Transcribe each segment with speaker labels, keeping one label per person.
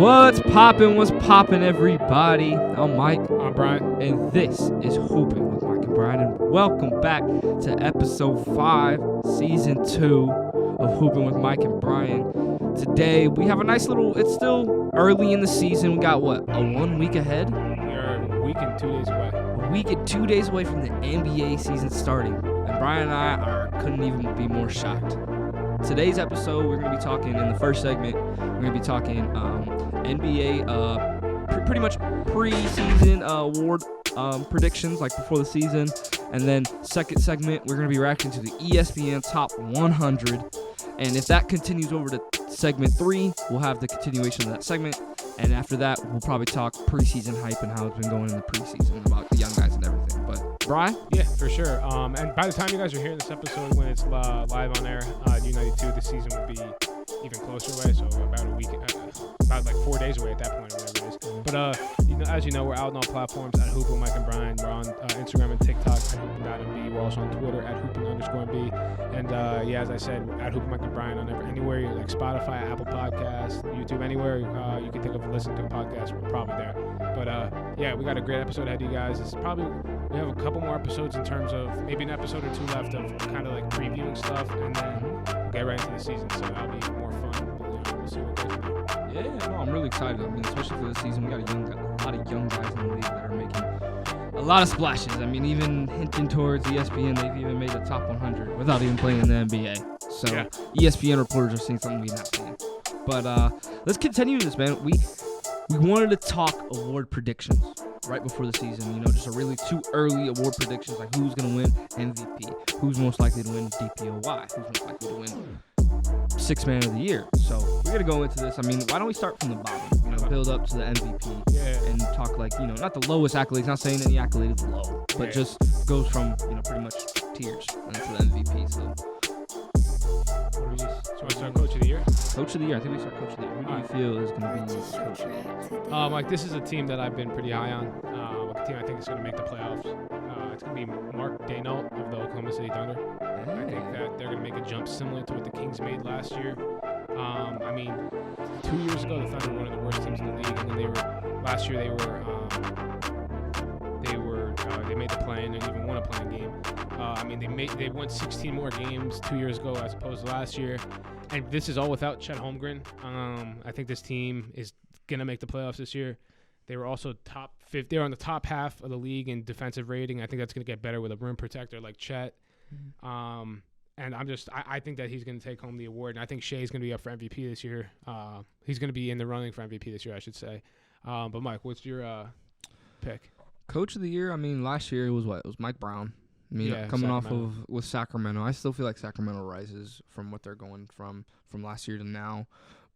Speaker 1: What's poppin', everybody? I'm Mike.
Speaker 2: I'm Brian.
Speaker 1: And this is Hoopin with Mike and Brian. And welcome back to episode 5, season 2 of Hoopin with Mike and Brian. Today, we have a nice little, it's still early in the season. We got, 1 week ahead?
Speaker 2: We're a week and 2 days away.
Speaker 1: A week and 2 days away from the NBA season starting. And Brian and I couldn't even be more shocked. Today's episode, we're going to be talking, in the first segment, we're going to be talking NBA, pretty much pre-season award predictions, like before the season. And then second segment, we're going to be reacting to the ESPN Top 100. And if that continues over to segment 3, we'll have the continuation of that segment. And after that, we'll probably talk preseason hype and how it's been going in the preseason about the young guys and everything. But, Brian?
Speaker 2: Yeah, for sure. And by the time you guys are hearing this episode, when it's live on air, U92, the season will be even closer away. So about a week, about like 4 days away at that point, or whatever it is. But, as you know, we're out on all platforms at Hoopin, Mike and Brian. We're on Instagram and TikTok at Hoopin.MB. We're also on Twitter at Hoopin_MB. And, as I said, at Hoopin, Mike and Brian on anywhere, like Spotify, Apple Podcasts, YouTube, anywhere you can think of listening to a podcast, we're probably there. But, we got a great episode ahead of you guys. We have a couple more episodes in terms of maybe an episode or 2 left of kind of like previewing stuff, and then we'll get right into the season. So that'll be more fun. But, we'll see what goes on.
Speaker 1: Yeah, no, I'm really excited. I mean, especially for this season, we got a lot of young guys in the league that are making a lot of splashes. I mean, even hinting towards ESPN, they've even made the top 100 without even playing in the NBA. So yeah. ESPN reporters are seeing something we're not seeing. But let's continue this, man. We wanted to talk award predictions right before the season. Just a really too early award predictions, like who's going to win MVP, who's most likely to win DPOY, who's most likely to win Sixth Man of the Year. So we're going to go into this. I mean, why don't we start from the bottom, build up to the MVP and talk like, not the lowest accolades, not saying any accolade is low, but just goes from, pretty much tiers into the MVP. So
Speaker 2: want to start Coach of the Year?
Speaker 1: Coach of the Year. I think we start Coach of the Year. Who do you feel is going to be Coach of the Year?
Speaker 2: Mike, this is a team that I've been pretty high on. A team I think is going to make the playoffs. It's going to be Mark Daigneault of the Oklahoma City Thunder. I think that they're going to make a jump similar to what the Kings made last year. 2 years ago, the Thunder were one of the worst teams in the league, and then last year they made the play-in and even won a play-in game. They won 16 more games 2 years ago as opposed to last year, and this is all without Chet Holmgren. I think this team is gonna make the playoffs this year. They were also top 50. They were on the top half of the league in defensive rating. I think that's gonna get better with a rim protector like Chet. And I think that he's going to take home the award. And I think Shea's going to be up for MVP this year. He's going to be in the running for MVP this year, I should say. But, Mike, what's your pick?
Speaker 1: Coach of the Year, last year it was what? It was Mike Brown. Coming off of with Sacramento. I still feel like Sacramento rises from what they're going from last year to now.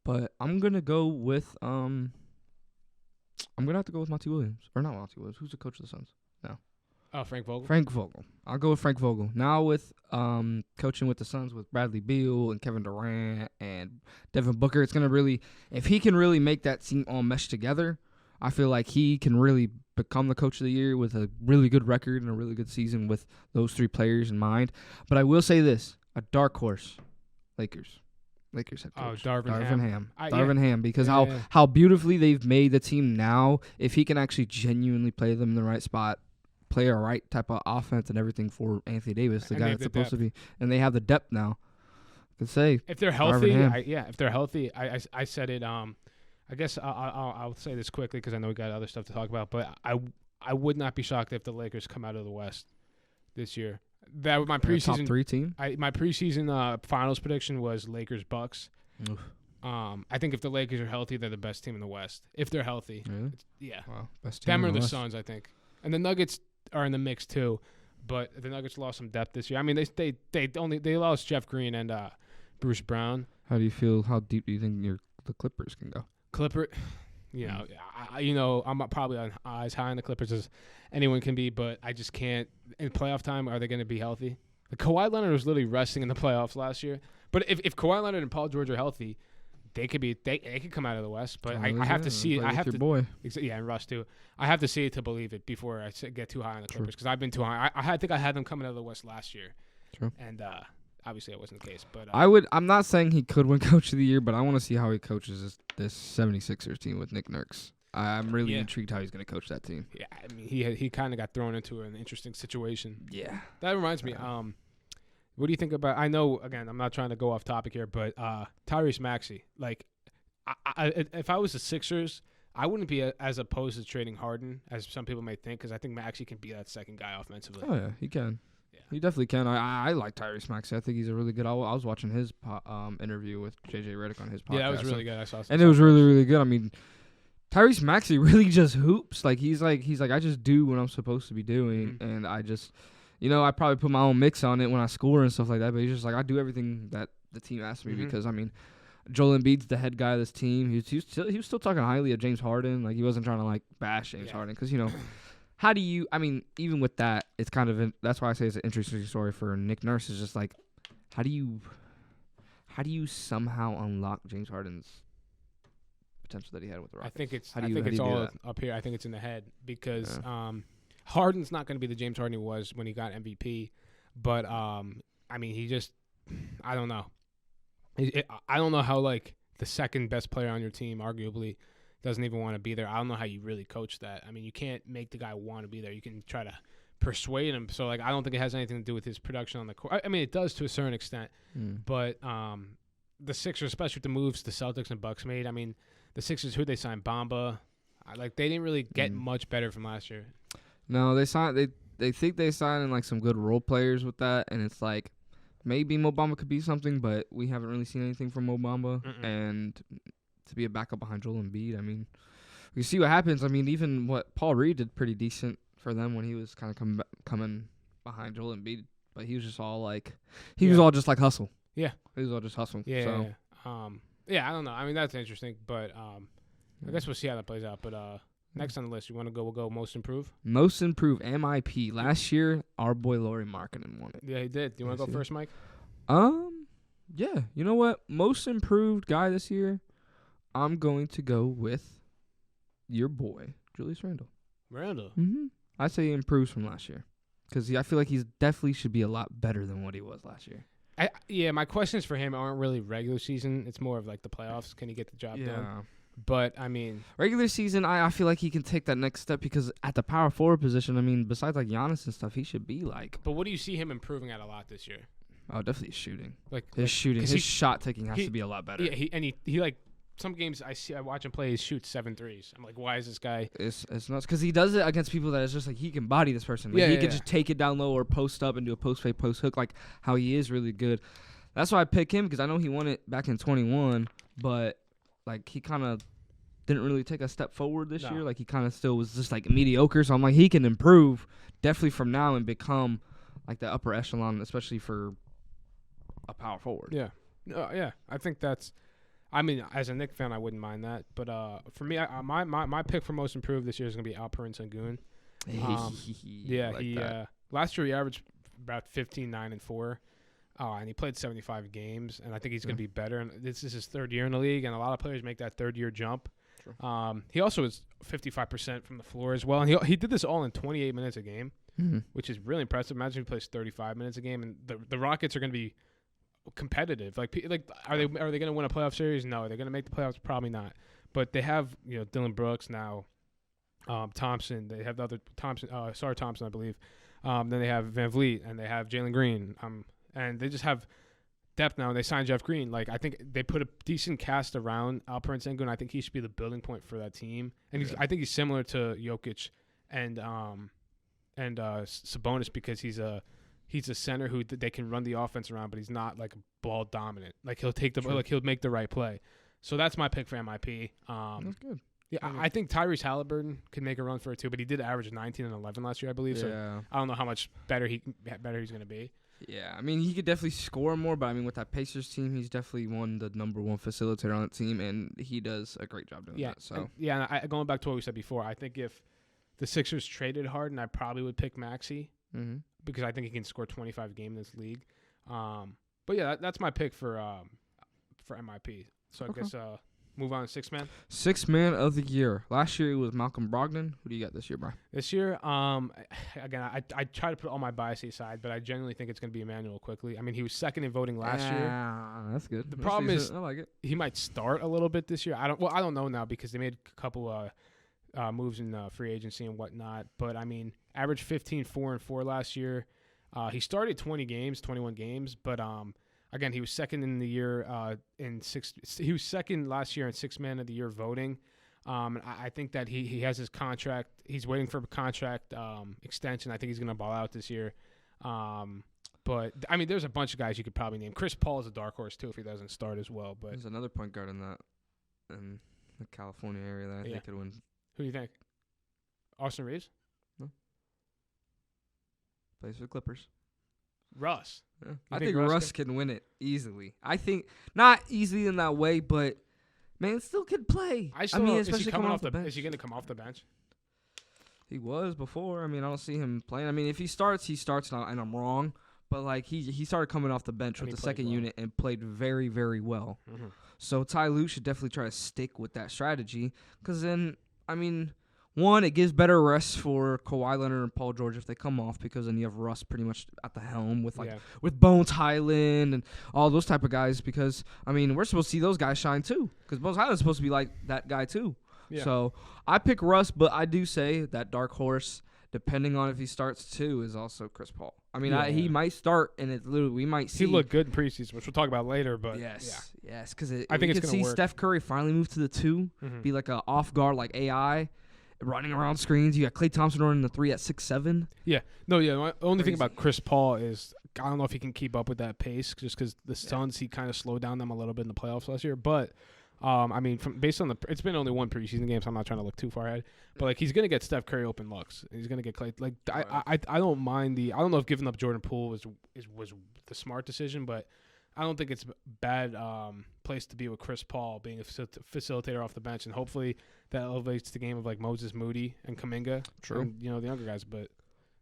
Speaker 1: But I'm going to go with I'm going to have to go with Monty Williams. Or not Monty Williams. Who's the coach of the Suns now?
Speaker 2: Oh, Frank Vogel.
Speaker 1: Frank Vogel. I'll go with Frank Vogel. Now with coaching with the Suns with Bradley Beal and Kevin Durant and Devin Booker, it's going to really, if he can really make that team all mesh together, I feel like he can really become the Coach of the Year with a really good record and a really good season with those 3 players in mind. But I will say this, a dark horse, Lakers head coach.
Speaker 2: Oh, Darvin
Speaker 1: Ham. Darvin Ham, because how beautifully they've made the team now, if he can actually genuinely play them in the right spot, play a right type of offense and everything for Anthony Davis, the guy that's supposed to be. And they have the depth now. I could say.
Speaker 2: If they're healthy, if they're healthy, I said it. I guess I'll say this quickly because I know we got other stuff to talk about, but I would not be shocked if the Lakers come out of the West this year. That was my preseason
Speaker 1: top 3 team.
Speaker 2: My preseason finals prediction was Lakers-Bucks. I think if the Lakers are healthy, they're the best team in the West. If they're healthy,
Speaker 1: really? Wow, best team.
Speaker 2: Them or
Speaker 1: the
Speaker 2: Suns, I think, and the Nuggets are in the mix too. But the Nuggets lost some depth this year. They lost Jeff Green and Bruce Brown.
Speaker 1: How do you feel? How deep do you think the Clippers can go?
Speaker 2: I'm probably as high on the Clippers as anyone can be, but I just can't. In playoff time, are they going to be healthy? Kawhi Leonard was literally resting in the playoffs last year. But if Kawhi Leonard and Paul George are healthy, they could come out of the West. But I have to see it. I have to.
Speaker 1: Boy.
Speaker 2: Yeah, and Russ too. I have to see it to believe it before I get too high on the Clippers because I've been too high. I think I had them coming out of the West last year.
Speaker 1: True.
Speaker 2: And obviously that wasn't the case. But
Speaker 1: I'm not saying he could win Coach of the Year, but I want to see how he coaches this 76ers team with Nick Nurse. I'm really intrigued how he's going to coach that team.
Speaker 2: Yeah, I mean, he kind of got thrown into an interesting situation.
Speaker 1: Yeah.
Speaker 2: That reminds me. What do you think about? I know, again, I'm not trying to go off topic here, but Tyrese Maxey. Like, if I was the Sixers, I wouldn't be as opposed to trading Harden as some people may think, because I think Maxey can be that second guy offensively.
Speaker 1: Oh yeah, he can. Yeah. He definitely can. I like Tyrese Maxey. I think he's a really good. I was watching his interview with JJ Redick on his podcast.
Speaker 2: Yeah, that was really good. I saw.
Speaker 1: And it was really, really good. I mean, Tyrese Maxey really just hoops. Like he's like I just do what I'm supposed to be doing, and I just, I probably put my own mix on it when I score and stuff like that. But he's just like, I do everything that the team asks me because I mean, Joel Embiid's the head guy of this team. He was still talking highly of James Harden. Like he wasn't trying to like bash James Harden because how do you? I mean, even with that, it's kind of that's why I say it's an interesting story for Nick Nurse. Is just like, how do you somehow unlock James Harden's potential that he had with the Rockets?
Speaker 2: I think it's all up here. I think it's in the head because Harden's not going to be the James Harden he was when he got MVP, but I mean he just I don't know. I don't know how like the second best player on your team arguably doesn't even want to be there. I don't know how you really coach that. I mean you can't make the guy want to be there. You can try to persuade him. So like I don't think it has anything to do with his production on the court. I mean it does to a certain extent, but the Sixers, especially with the moves the Celtics and Bucks made. I mean the Sixers, who they signed, Bamba, they didn't really get much better from last year.
Speaker 1: No, they think they signed in like some good role players with that, and it's like maybe Mo Bamba could be something, but we haven't really seen anything from Mo Bamba. And to be a backup behind Joel Embiid, I mean, we see what happens. I mean, even what Paul Reed did pretty decent for them when he was kind of coming behind Joel Embiid, but he was just all like was all just like hustle. Yeah, he was all just hustle.
Speaker 2: Yeah.
Speaker 1: So.
Speaker 2: Yeah, I don't know. I mean, that's interesting, but I guess we'll see how that plays out. But next on the list, we'll go most improved?
Speaker 1: Most improved, MIP. Last year, our boy Lauri Markkanen won it.
Speaker 2: Yeah, he did. Do you want to go first, Mike?
Speaker 1: Yeah. You know what? Most improved guy this year, I'm going to go with your boy, Julius Randle.
Speaker 2: Randle?
Speaker 1: I say he improves from last year because I feel like he's definitely should be a lot better than what he was last year.
Speaker 2: My questions for him aren't really regular season. It's more of like the playoffs. Can he get the job done? But, I mean...
Speaker 1: Regular season, I feel like he can take that next step because at the power forward position, I mean, besides like Giannis and stuff, he should be like...
Speaker 2: But what do you see him improving at a lot this year?
Speaker 1: Oh, definitely his shooting. His shooting. His shot taking has to be a lot better.
Speaker 2: Yeah, he like... Some games I watch him play, he shoots 7 threes. I'm like, why is this guy...
Speaker 1: It's nuts because he does it against people that it's just like he can body this person. Like, he can just take it down low or post up and do a post fake, post hook, like how he is really good. That's why I pick him because I know he won it back in 21, but like he kind of didn't really take a step forward this year. Like he kind of still was just like mediocre. So I'm like he can improve definitely from now and become like the upper echelon, especially for a power forward.
Speaker 2: Yeah, yeah. I think that's. I mean, as a Knicks fan, I wouldn't mind that. But for me, my pick for most improved this year is gonna be Alperen Sengun. Last year he averaged about 15, 9, and 4. And he played 75 games, and I think he's going to be better. And this is his third year in the league, and a lot of players make that third-year jump. Sure. He also is 55% from the floor as well, and he did this all in 28 minutes a game, which is really impressive. Imagine if he plays 35 minutes a game, and the Rockets are going to be competitive. Like are they going to win a playoff series? No. Are they going to make the playoffs? Probably not. But they have Dylan Brooks now, Thompson. They have the other Thompson, Thompson, I believe. Then they have Van Vliet, and they have Jalen Green. And they just have depth now, and they signed Jeff Green. Like I think they put a decent cast around Alperen Sengun. I think he should be the building point for that team. And I think he's similar to Jokic and Sabonis because he's a center who they can run the offense around, but he's not like ball dominant. Like he'll take he'll make the right play. So that's my pick for MIP.
Speaker 1: That's good.
Speaker 2: Yeah, I think Tyrese Halliburton could make a run for it too, but he did average 19 and 11 last year, I believe. So I don't know how much better he's going to be.
Speaker 1: Yeah, I mean, he could definitely score more, but I mean, with that Pacers team, he's definitely the number one facilitator on the team, and he does a great job doing that. So
Speaker 2: going back to what we said before, I think if the Sixers traded Harden, I probably would pick Maxey because I think he can score 25 a game in this league. But yeah, that's my pick for MIP. So I guess Move on to sixth man.
Speaker 1: Sixth man of the year. Last year it was Malcolm Brogdon. Who do you got this year, bro?
Speaker 2: This year, again, I try to put all my biases aside, but I genuinely think it's going to be Emmanuel quickly. I mean, he was second in voting last year.
Speaker 1: That's good.
Speaker 2: The problem is,
Speaker 1: I like it.
Speaker 2: He might start a little bit this year. I don't know now because they made a couple moves in free agency and whatnot. But I mean, averaged 15, 4 and 4 last year. He started 21 games, but again, he was second in the year he was second last year in sixth man of the year voting. I think that he has his contract. He's waiting for a contract extension. I think he's going to ball out this year. But I mean, there's a bunch of guys you could probably name. Chris Paul is a dark horse too if he doesn't start as well. But
Speaker 1: there's another point guard in the California area that I think could win.
Speaker 2: Who do you think? Austin Reeves?
Speaker 1: No. Plays for the Clippers.
Speaker 2: Russ.
Speaker 1: Yeah. I think Russ can win it easily. I think not easily in that way, but man, still could play.
Speaker 2: I mean, especially coming off the bench. Is he going to come off the bench?
Speaker 1: He was before. I mean, I don't see him playing. I mean, if he starts, and I'm wrong. But like he started coming off the bench with the second unit and played very, very well. Mm-hmm. So Ty Lue should definitely try to stick with that strategy because then, I mean, one, it gives better rest for Kawhi Leonard and Paul George if they come off because then you have Russ pretty much at the helm with Bones Highland and all those type of guys because, I mean, we're supposed to see those guys shine too because Bones Highland's supposed to be like that guy too. Yeah. So I pick Russ, but I do say that dark horse, depending on if he starts too, is also Chris Paul. I mean, he might start, and it literally we might see.
Speaker 2: He looked good in preseason, which we'll talk about later. But
Speaker 1: yes, because
Speaker 2: I think it's
Speaker 1: going to work. Steph Curry finally move to the 2, be like a off guard like AI, running around screens. You got Klay Thompson running the 3 at 6'7".
Speaker 2: Yeah, no, yeah. The only thing about Chris Paul is I don't know if he can keep up with that pace, just because the Suns he kind of slowed down them a little bit in the playoffs last year, but. I mean, based on it's been only one preseason game, so I'm not trying to look too far ahead. But like, he's gonna get Steph Curry open looks. He's gonna get Klay. Like, I don't mind I don't know if giving up Jordan Poole was the smart decision, but I don't think it's a bad place to be with Chris Paul being a facilitator off the bench, and hopefully that elevates the game of like Moses Moody and Kuminga.
Speaker 1: True.
Speaker 2: And, the younger guys, but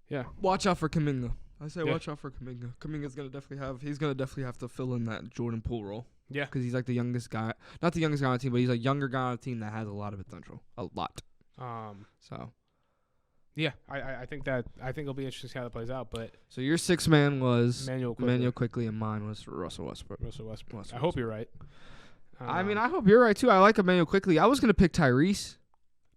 Speaker 2: yeah.
Speaker 1: Watch out for Kuminga. I say watch out for Kuminga. Kuminga's gonna definitely have to fill in that Jordan Poole role.
Speaker 2: Yeah,
Speaker 1: because he's like the youngest guy, not the youngest guy on the team, but he's a younger guy on the team that has a lot of potential, a lot. So, yeah,
Speaker 2: I think it'll be interesting to see how that plays out. But
Speaker 1: so your sixth man was
Speaker 2: Emmanuel
Speaker 1: Quickly, and mine was Russell Westbrook.
Speaker 2: I hope you're right.
Speaker 1: I mean, I hope you're right too. I like Emmanuel Quickly. I was gonna pick Tyrese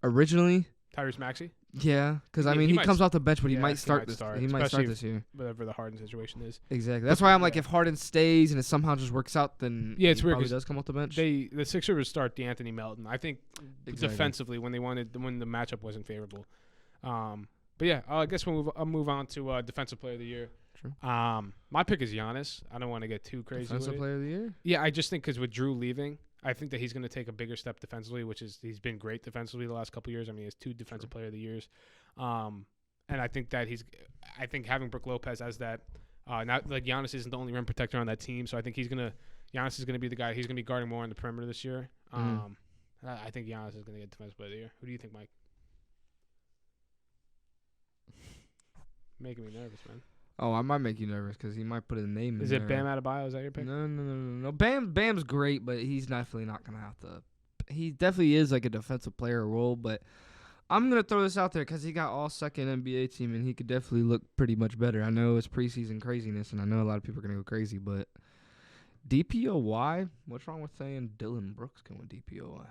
Speaker 1: originally.
Speaker 2: Tyrese Maxey.
Speaker 1: Yeah, because I mean, he comes off the bench, but he might start this. He might start this year.
Speaker 2: Whatever the Harden situation is.
Speaker 1: Exactly. That's why I'm like, if Harden stays and it somehow just works out, then
Speaker 2: it's
Speaker 1: he
Speaker 2: weird.
Speaker 1: Probably does come off the bench.
Speaker 2: The Sixers would start DeAnthony Melton. I think defensively when the matchup wasn't favorable. But yeah, I guess I'll move on to Defensive Player of the Year.
Speaker 1: Sure.
Speaker 2: My pick is Giannis. I don't want to get too crazy.
Speaker 1: Defensive Player of the Year.
Speaker 2: Yeah, I just think because with Drew leaving, I think that he's going to take a bigger step defensively, which is he's been great defensively the last couple of years. I mean, he has 2 Defensive Player of the Years. And I think that I think having Brook Lopez as that, not like Giannis isn't the only rim protector on that team, so I think Giannis is going to be the guy. He's going to be guarding more on the perimeter this year. I think Giannis is going to get Defensive Player of the Year. Who do you think, Mike? Making me nervous, man.
Speaker 1: Oh, I might make you nervous because he might put a name in there.
Speaker 2: Is it Bam Adebayo? Is that your pick?
Speaker 1: No. Bam's great, but he's definitely not going to have to. He definitely is like a defensive player role, but I'm going to throw this out there because he got all second NBA team, and he could definitely look pretty much better. I know it's preseason craziness, and I know a lot of people are going to go crazy, but DPOY, what's wrong with saying Dylan Brooks can win DPOY?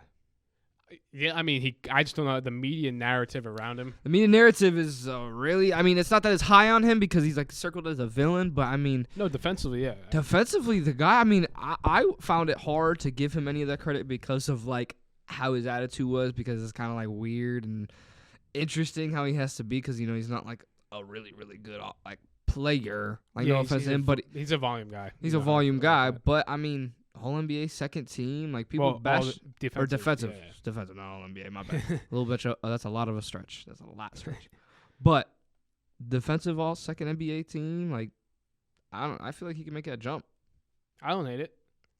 Speaker 2: Yeah, I mean, I just don't know the media narrative around him.
Speaker 1: The media narrative is really, I mean, it's not that it's high on him because he's like circled as a villain, but I mean.
Speaker 2: No, defensively, yeah.
Speaker 1: Defensively, the guy, I mean, I found it hard to give him any of that credit because of like how his attitude was, because it's kind of like weird and interesting how he has to be because, he's not like a really, really good like player. Like, no offense to him, but
Speaker 2: he's a volume guy.
Speaker 1: He's a volume guy, but I mean. Whole NBA second team, like people bash or defensive, defensive, not all NBA. My bad. A little bit. That's a lot of a stretch. That's a lot stretch. But defensive all second NBA team, like I feel like he can make that jump.
Speaker 2: I don't hate it.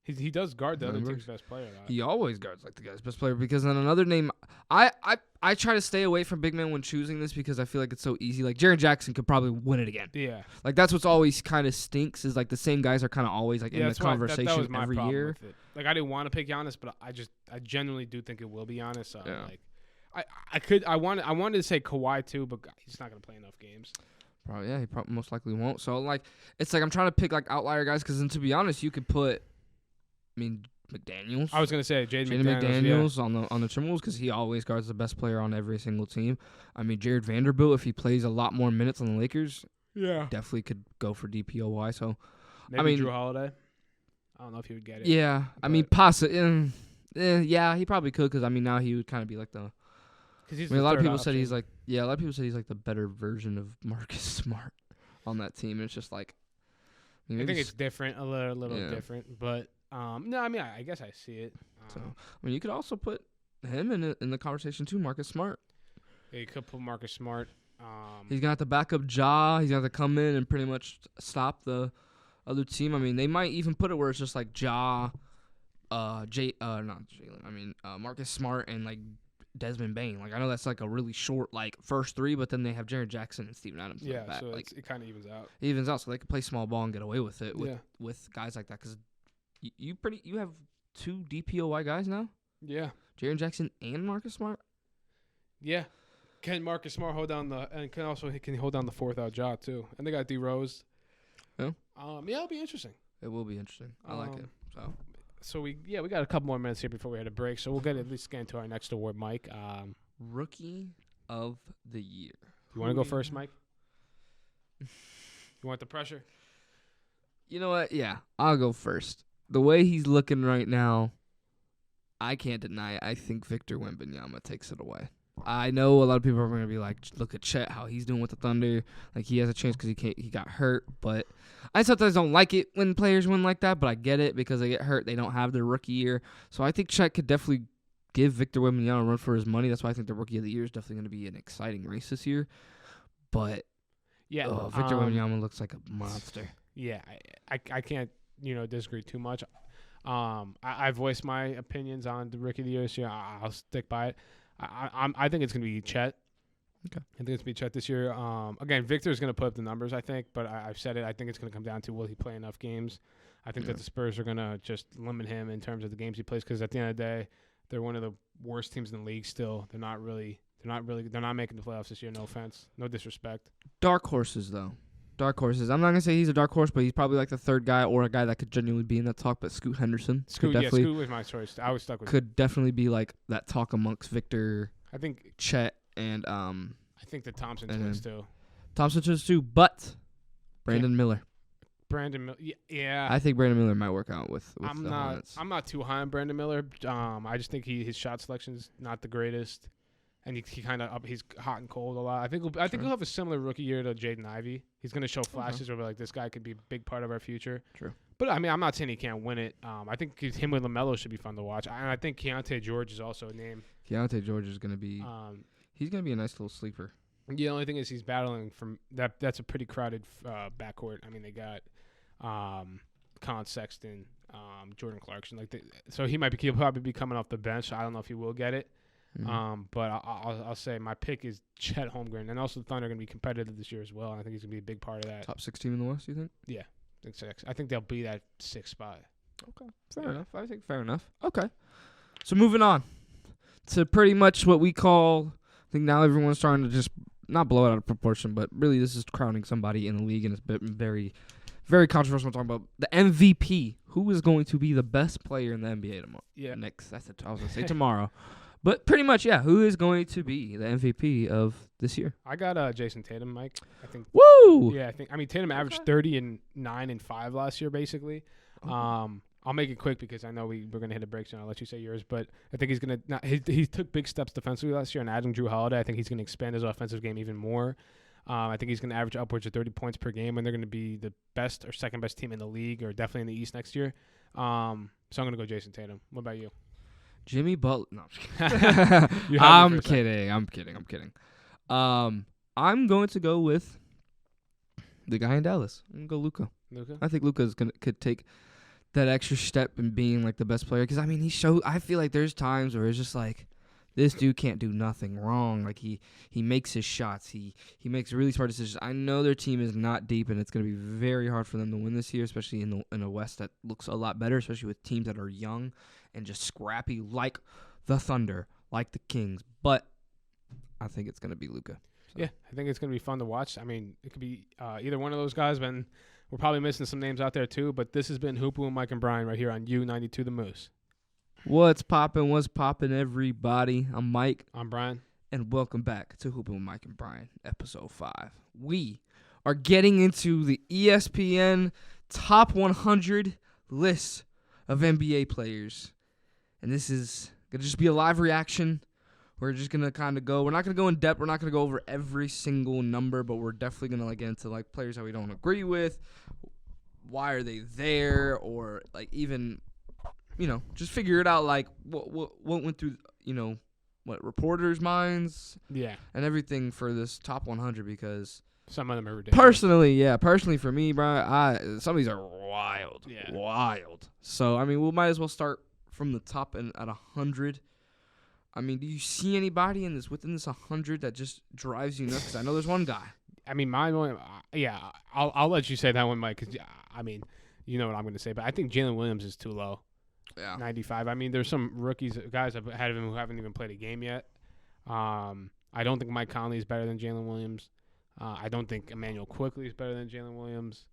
Speaker 2: He does guard the other
Speaker 1: Remember?
Speaker 2: team's best player a lot.
Speaker 1: He always guards like the guy's best player because then another name. I try to stay away from big men when choosing this because I feel like it's so easy. Like Jaren Jackson could probably win it again.
Speaker 2: Yeah.
Speaker 1: Like that's what's always kind of stinks is like the same guys are kind of always like in the
Speaker 2: that's why-
Speaker 1: conversation
Speaker 2: that was my
Speaker 1: every
Speaker 2: problem
Speaker 1: year.
Speaker 2: with it. Like I didn't want to pick Giannis, but I genuinely do think it will be Giannis. So
Speaker 1: Yeah.
Speaker 2: like I wanted to say Kawhi too, but he's not gonna play enough games.
Speaker 1: Probably, yeah, he probably most likely won't. So like, it's like I'm trying to pick like outlier guys because then to be honest, you could put, McDaniels.
Speaker 2: I was gonna say Jaden
Speaker 1: Jaden
Speaker 2: McDaniels.
Speaker 1: McDaniels on the Timberwolves because he always guards the best player on every single team. Jared Vanderbilt, if he plays a lot more minutes on the Lakers,
Speaker 2: Yeah.
Speaker 1: definitely could go for DPOY. So
Speaker 2: Maybe
Speaker 1: mean-
Speaker 2: Drew Holiday. I don't know if he would get it.
Speaker 1: yeah, yeah, he probably could because now he would kind of be like the.
Speaker 2: Because he's
Speaker 1: a lot of people said he's like a lot of people said he's like the better version of Marcus Smart on that team. And it's just like.
Speaker 2: I think it's different, a little
Speaker 1: Yeah.
Speaker 2: different, but no, I guess I see it.
Speaker 1: So you could also put him in the conversation too, Marcus Smart.
Speaker 2: Yeah, you could put Marcus Smart.
Speaker 1: He's gonna have to back up Ja. He's gonna have to come in and pretty much stop the other team. They might even put it where it's just like Ja, not Jalen. Marcus Smart and like Desmond Bain. Like I know that's like a really short like first three, but then they have Jaren Jackson and Steven Adams.
Speaker 2: Yeah,
Speaker 1: back.
Speaker 2: so
Speaker 1: Like
Speaker 2: it kind of evens out.
Speaker 1: it evens out, so they can play small ball and get away with it with guys like that. Because you have two DPOY guys now,
Speaker 2: Yeah,
Speaker 1: Jaren Jackson and Marcus Smart.
Speaker 2: yeah. Can Marcus Smart hold down he hold down the fourth out job too? And they got D Rose.
Speaker 1: Yeah.
Speaker 2: It'll be interesting.
Speaker 1: It will be interesting. I like it.
Speaker 2: So we got a couple more minutes here before we had a break, so we'll get into our next award, Mike.
Speaker 1: Rookie of the year.
Speaker 2: You want to go first, Mike? You want the pressure?
Speaker 1: You know what? Yeah, I'll go first. The way he's looking right now, I can't deny it. I think Victor Wembanyama takes it away. I know a lot of people are going to be like, look at Chet, how he's doing with the Thunder. Like, he has a chance because he got hurt. But I sometimes don't like it when players win like that, but I get it because they get hurt. They don't have their rookie year. So I think Chet could definitely give Victor Wembanyama a run for his money. That's why I think the rookie of the year is definitely going to be an exciting race this year. But
Speaker 2: yeah,
Speaker 1: Victor Wembanyama looks like a monster.
Speaker 2: Yeah, I can't disagree too much. I voiced my opinions on the rookie of the year this year. I'll stick by it. I think it's going to be Chet.
Speaker 1: Okay.
Speaker 2: I think it's going to be Chet this year. Again, Victor's going to put up the numbers, I think, but I've said it. I think it's going to come down to will he play enough games. I think that the Spurs are going to just limit him in terms of the games he plays because at the end of the day, they're one of the worst teams in the league still. They're not making the playoffs this year, no offense. No disrespect.
Speaker 1: Dark horses, though. Dark horses. I'm not going to say he's a dark horse, but he's probably like the third guy or a guy that could genuinely be in that talk. But Scoot Henderson
Speaker 2: Scoot was my choice. I was stuck with
Speaker 1: could definitely be like that talk amongst Victor,
Speaker 2: I think
Speaker 1: Chet, and
Speaker 2: I think the Thompson
Speaker 1: and
Speaker 2: twins too.
Speaker 1: Thompson too. But Brandon Miller.
Speaker 2: Brandon Miller. Yeah.
Speaker 1: I think Brandon Miller might work out with the Hornets.
Speaker 2: I'm not too high on Brandon Miller. I just think his shot selection's not the greatest. And he kind of he's hot and cold a lot. I think he'll have a similar rookie year to Jaden Ivey. He's going to show flashes where like this guy could be a big part of our future.
Speaker 1: True.
Speaker 2: But I'm not saying he can't win it. I think him with LaMelo should be fun to watch. And I think Keontae George is also a name.
Speaker 1: Keontae George is going to be he's going to be a nice little sleeper.
Speaker 2: The only thing is he's battling from that. That's a pretty crowded backcourt. They got Colin Sexton, Jordan Clarkson. So he'll probably be coming off the bench. I don't know if he will get it.
Speaker 1: Mm-hmm.
Speaker 2: But I'll say my pick is Chet Holmgren, and also the Thunder are going to be competitive this year as well. And I think he's going to be a big part of that.
Speaker 1: Top 6 team in the West, you think?
Speaker 2: Yeah, I think they'll be that 6th spot.
Speaker 1: Okay, fair enough. I think fair enough. Okay, so moving on to pretty much what we call. I think now everyone's starting to just not blow it out of proportion, but really this is crowning somebody in the league, and it's been very, very controversial. We're talking about the MVP. Who is going to be the best player in the NBA tomorrow?
Speaker 2: Yeah,
Speaker 1: next. I was going to say tomorrow. But pretty much, yeah, who is going to be the MVP of this year?
Speaker 2: I got Jason Tatum, Mike. I think.
Speaker 1: Woo!
Speaker 2: Yeah, Tatum averaged 30 and 9 and 5 last year, basically.
Speaker 1: Okay.
Speaker 2: I'll make it quick because I know we're going to hit a break soon. I'll let you say yours. But I think he's going to – he took big steps defensively last year, and adding Drew Holiday, I think he's going to expand his offensive game even more. I think he's going to average upwards of 30 points per game, and they're going to be the best or second-best team in the league or definitely in the East next year. So I'm going to go Jason Tatum. What about you?
Speaker 1: Jimmy Butler. No, I'm kidding. I'm kidding. I'm going to go with the guy in Dallas. I'm going to go Luka.
Speaker 2: Luka?
Speaker 1: I think Luka could take that extra step in being like the best player. Because I mean, I feel like there's times where it's just like, this dude can't do nothing wrong. Like he makes his shots. He makes really smart decisions. I know their team is not deep, and it's going to be very hard for them to win this year, especially in a West that looks a lot better, especially with teams that are young and just scrappy, like the Thunder, like the Kings. But I think it's going to be Luka. So.
Speaker 2: Yeah, I think it's going to be fun to watch. I mean, it could be either one of those guys, but we're probably missing some names out there too. But this has been Hoopin with Mike and Brian right here on U92 The Moose.
Speaker 1: What's poppin', everybody? I'm Mike.
Speaker 2: I'm Brian.
Speaker 1: And welcome back to Hoopin' with Mike and Brian, episode 5. We are getting into the ESPN top 100 list of NBA players. And this is going to just be a live reaction. We're just going to kind of go. We're not going to go in depth. We're not going to go over every single number, but we're definitely going to get into like players that we don't agree with. Why are they there? Or like even, just figure it out like what went through, what reporters' minds.
Speaker 2: Yeah. And
Speaker 1: everything for this top 100 because
Speaker 2: some of them are ridiculous.
Speaker 1: Personally for me, Brian, some of these are wild.
Speaker 2: Yeah.
Speaker 1: Wild. So, I mean, we might as well start from the top and at 100. I mean, do you see anybody within this 100 that just drives you nuts? Because I know there's one guy.
Speaker 2: I mean, my one, I'll let you say that one, Mike, because, I mean, you know what I'm going to say. But I think Jalen Williams is too low. Yeah. 95. I mean, there's some rookies, guys ahead of him who haven't even played a game yet. I don't think Mike Conley is better than Jalen Williams. I don't think Emmanuel Quickley is better than Jalen Williams.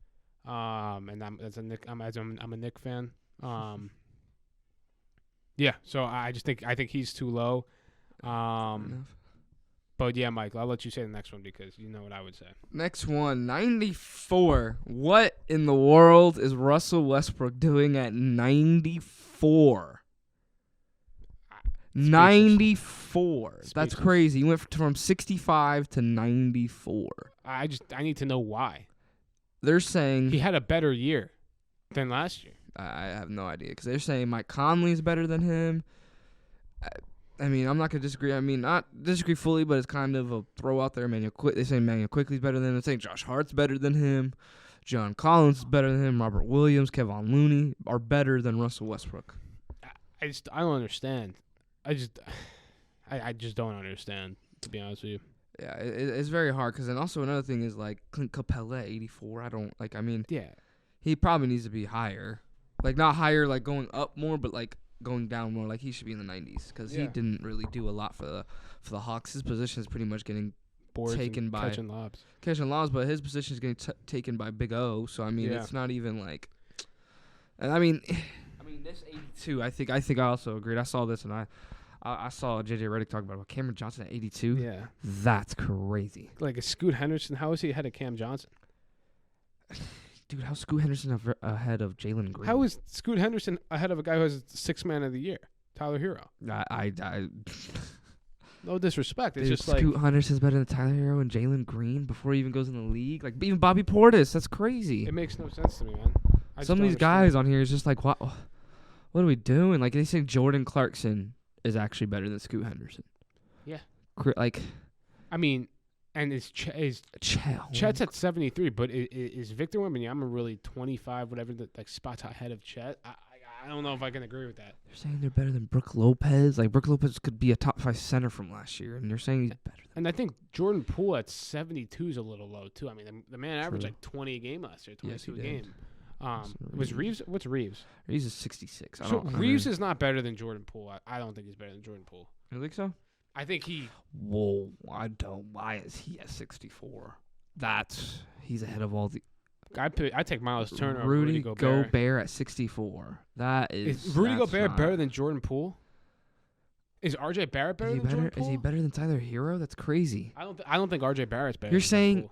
Speaker 2: And I'm a Knick fan. Yeah, so I think he's too low. But yeah, Mike, I'll let you say the next one because you know what I would say.
Speaker 1: Next one, 94. What in the world is Russell Westbrook doing at 94? 94. That's crazy. He went from 65 to 94.
Speaker 2: I need to know why.
Speaker 1: They're saying
Speaker 2: he had a better year than last year.
Speaker 1: I have no idea because they're saying Mike Conley is better than him. I mean, I'm not going to disagree. I mean, not disagree fully, but it's kind of a throw out there. They say Emmanuel Quickley's better than him. They're saying Josh Hart's better than him. John Collins is better than him. Robert Williams, Kevon Looney are better than Russell Westbrook.
Speaker 2: I don't understand. I just don't understand, to be honest with you.
Speaker 1: Yeah, it's very hard because then also another thing is like Clint Capella at 84. Yeah, he probably needs to be higher. Like not higher, like going up more, but like going down more. Like he should be in the 90s because he didn't really do a lot for the Hawks. His position is pretty much getting
Speaker 2: boards
Speaker 1: taken by
Speaker 2: catching lobs,
Speaker 1: but his position is getting taken by Big O. So I mean, it's not even like. And I mean, this 82. I think I also agreed. I saw this and I saw JJ Redick talk about Cameron Johnson at 82.
Speaker 2: Yeah,
Speaker 1: that's crazy.
Speaker 2: Like a Scoot Henderson. How is he ahead of Cam Johnson?
Speaker 1: Dude, how's Scoot Henderson ahead of Jalen Green?
Speaker 2: How is Scoot Henderson ahead of a guy who has 6th man of the year, Tyler Hero? No disrespect. It's just
Speaker 1: Scoot Henderson's better than Tyler Hero and Jalen Green before he even goes in the league. Like even Bobby Portis, that's crazy.
Speaker 2: It makes no sense to me, man.
Speaker 1: Some of these guys on here is just like, what are we doing? Like they say Jordan Clarkson is actually better than Scoot Henderson.
Speaker 2: Yeah. I mean. And Chet's at 73, but is Victor Wembanyama really 25, whatever the spots ahead of Chet? I don't know if I can agree with that.
Speaker 1: They're saying they're better than Brook Lopez. Like Brook Lopez could be a top 5 center from last year, and they're saying he's better.
Speaker 2: And I think Jordan Poole at 72 is a little low too. I mean, the man averaged like 20 a game last year, 22 a game. Was Reeves? What's Reeves?
Speaker 1: Reeves is 66.
Speaker 2: Reeves is not better than Jordan Poole. I don't think he's better than Jordan Poole.
Speaker 1: You think so?
Speaker 2: I think he.
Speaker 1: Whoa! I don't. Why is he at 64? He's ahead of all the.
Speaker 2: I take Miles Turner over
Speaker 1: Rudy
Speaker 2: Gobert.
Speaker 1: Gobert at 64. Is
Speaker 2: Rudy Gobert better than Jordan Poole? Is RJ Barrett better than Jordan Poole?
Speaker 1: Is he better than Tyler Hero? That's crazy.
Speaker 2: I don't think RJ Barrett's better.
Speaker 1: You're saying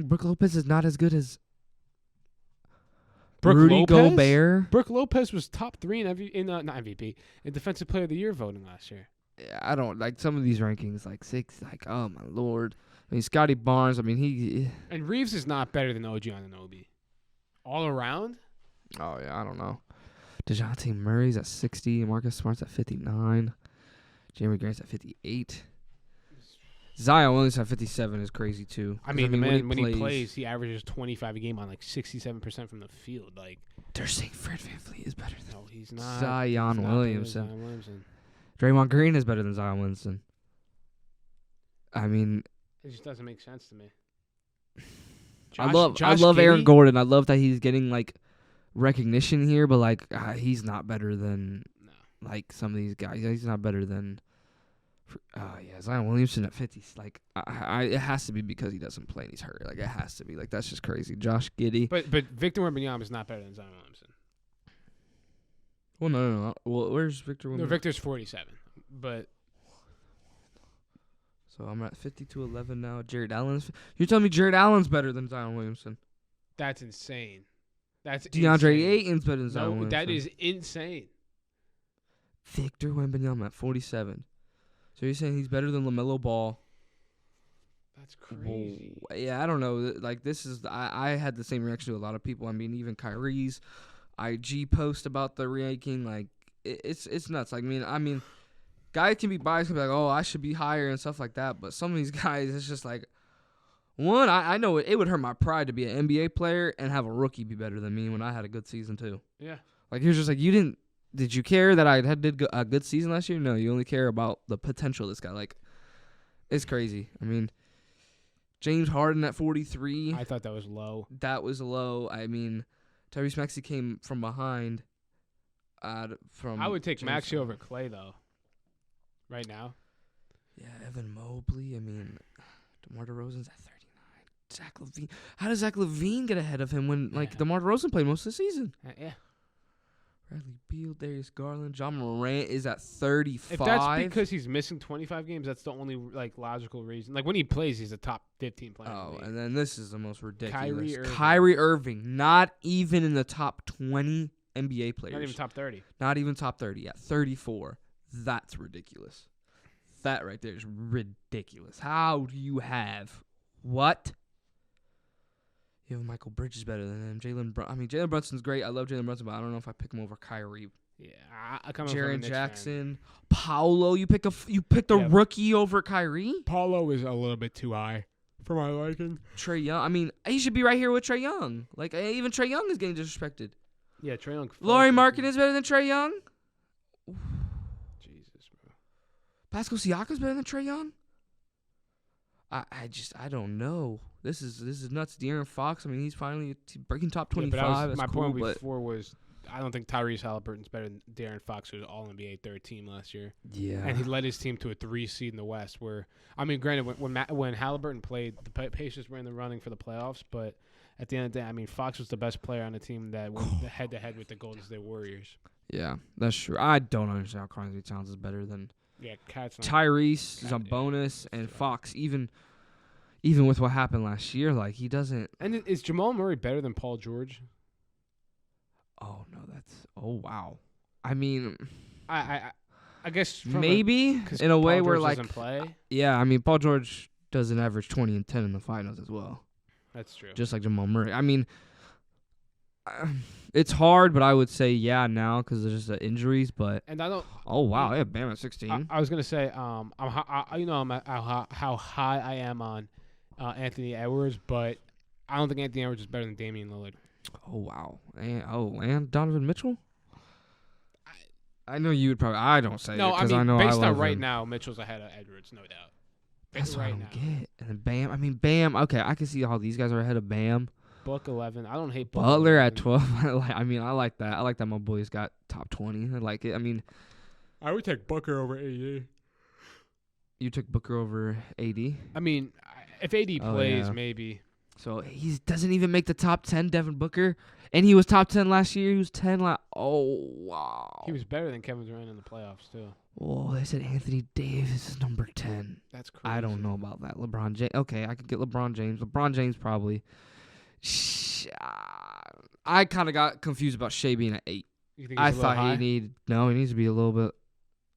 Speaker 1: Brook Lopez is not as good as Rudy Gobert?
Speaker 2: Brook Lopez was top 3 not MVP, in Defensive Player of the Year voting last year.
Speaker 1: Yeah, I don't like some of these rankings, like 6. Like, oh my lord! I mean, Scotty Barnes. I mean, he
Speaker 2: and Reeves is not better than OG Anunoby. All around.
Speaker 1: Oh yeah, I don't know. DeJounte Murray's at 60. Marcus Smart's at 59. Jeremy Grant's at 58. Zion Williamson at 57 is crazy too.
Speaker 2: I mean, the man when he plays, he averages 25 a game on like 67% from the field. Like
Speaker 1: they're saying Fred VanVleet is better than
Speaker 2: he's not.
Speaker 1: Zion Williamson.
Speaker 2: Zion Williamson.
Speaker 1: Draymond Green is better than Zion Williamson. I mean,
Speaker 2: it just doesn't make sense to me.
Speaker 1: I love Aaron Gordon. I love that he's getting like recognition here, but like he's not better than like some of these guys. He's not better than Zion Williamson at 50. Like it has to be because he doesn't play and he's hurt. Like it has to be. Like that's just crazy. Josh Giddey.
Speaker 2: But Victor Wembanyama is not better than Zion Williamson.
Speaker 1: Well, no. Well, where's Victor Wembanyama?
Speaker 2: No, Victor's 47. But
Speaker 1: so I'm at 52-11 now. Jared Allen's. You're telling me Jared Allen's better than Zion Williamson?
Speaker 2: That's insane. That's
Speaker 1: DeAndre
Speaker 2: insane.
Speaker 1: Ayton's better than Zion Williamson.
Speaker 2: That is insane.
Speaker 1: Victor Wembanyama at 47. So you're saying he's better than LaMelo Ball?
Speaker 2: That's crazy.
Speaker 1: Whoa. Yeah, I don't know. Like this is I had the same reaction to a lot of people. I mean, even Kyrie's IG post about the ranking, like it's nuts. Like I mean, guys can be biased and be like, oh, I should be higher and stuff like that. But some of these guys, it's just like, one, I know it would hurt my pride to be an NBA player and have a rookie be better than me when I had a good season too.
Speaker 2: Yeah. Like
Speaker 1: you're just like, did you care that I did a good season last year? No, you only care about the potential of this guy. Like, it's crazy. I mean, James Harden at 43.
Speaker 2: I thought that was low.
Speaker 1: That was low. I mean, Tyrese Maxey came from behind.
Speaker 2: I would take Maxey over Clay, though, right now.
Speaker 1: Yeah, Evan Mobley. I mean, DeMar DeRozan's at 39. Zach LaVine. How does Zach LaVine get ahead of him when, DeMar DeRozan played most of the season?
Speaker 2: Yeah.
Speaker 1: Bradley Beal, Darius Garland, John Morant is at 35.
Speaker 2: If that's because he's missing 25 games, that's the only logical reason. Like when he plays, he's a top 15 player.
Speaker 1: Oh, and then this is the most ridiculous.
Speaker 2: Kyrie
Speaker 1: Irving, not even in the top 20 NBA players.
Speaker 2: Not even top 30.
Speaker 1: Not even top 30 at 34. That's ridiculous. That right there is ridiculous. How do you have what? You have Michael Bridges better than him. Jalen Brunson's great. I love Jalen Brunson, but I don't know if I pick him over Kyrie.
Speaker 2: Yeah, I come
Speaker 1: Jaren Jackson, Paolo. You picked a rookie over Kyrie.
Speaker 2: Paolo is a little bit too high for my liking.
Speaker 1: Trae Young. I mean, he should be right here with Trae Young. Like even Trae Young is getting disrespected.
Speaker 2: Yeah, Trae Young.
Speaker 1: Lauri Markkanen is better than Trae Young.
Speaker 2: Jesus, bro.
Speaker 1: Pascal Siakam's better than Trae Young. I don't know. This is nuts. De'Aaron Fox. I mean, he's finally breaking top 25.
Speaker 2: My point before was I don't think Tyrese Halliburton's better than De'Aaron Fox, who was All-NBA third team last year.
Speaker 1: Yeah,
Speaker 2: and he led his team to a 3 seed in the West. Where I mean, granted, when Halliburton played, the Pacers were in the running for the playoffs, but at the end of the day, I mean, Fox was the best player on the team that went head to head with the Golden State Warriors.
Speaker 1: Yeah, that's true. I don't understand how Karl-Anthony Towns is better than
Speaker 2: Tyrese,
Speaker 1: Sabonis, and Fox. Even with what happened last year, like he doesn't.
Speaker 2: And is Jamal Murray better than Paul George?
Speaker 1: Oh no, wow. I mean,
Speaker 2: I guess
Speaker 1: maybe in a way where like
Speaker 2: play.
Speaker 1: Yeah, I mean Paul George doesn't average 20 and 10 in the finals as well.
Speaker 2: That's true.
Speaker 1: Just like Jamal Murray. I mean, it's hard, but I would say now because there's just the injuries. But
Speaker 2: and I don't.
Speaker 1: Oh wow, yeah, Bam at 16.
Speaker 2: I was gonna say, I'm how high I am on Anthony Edwards, but I don't think Anthony Edwards is better than Damian Lillard.
Speaker 1: Oh wow, and Donovan Mitchell. I know you would probably. I don't say
Speaker 2: no.
Speaker 1: I mean, I know
Speaker 2: based
Speaker 1: I
Speaker 2: on right
Speaker 1: him.
Speaker 2: now, Mitchell's ahead of Edwards, no doubt.
Speaker 1: That's what I don't get. And then Bam. I mean Bam. Okay, I can see how these guys are ahead of Bam.
Speaker 2: Book 11. I don't hate
Speaker 1: Butler at 12. I mean, I like that. I like that my boys got top 20. I like it. I mean,
Speaker 2: I would take Booker over AD.
Speaker 1: You took Booker over AD?
Speaker 2: I mean, if AD plays, maybe.
Speaker 1: So he doesn't even make the top 10, Devin Booker. And he was top 10 last year. He was 10 Oh, wow.
Speaker 2: He was better than Kevin Durant in the playoffs, too.
Speaker 1: Oh, they said Anthony Davis is number 10.
Speaker 2: That's crazy.
Speaker 1: I don't know about that. LeBron James. Okay, I could get LeBron James. LeBron James probably. I kind of got confused about Shea being at 8.
Speaker 2: You think
Speaker 1: I thought he needs to be a little bit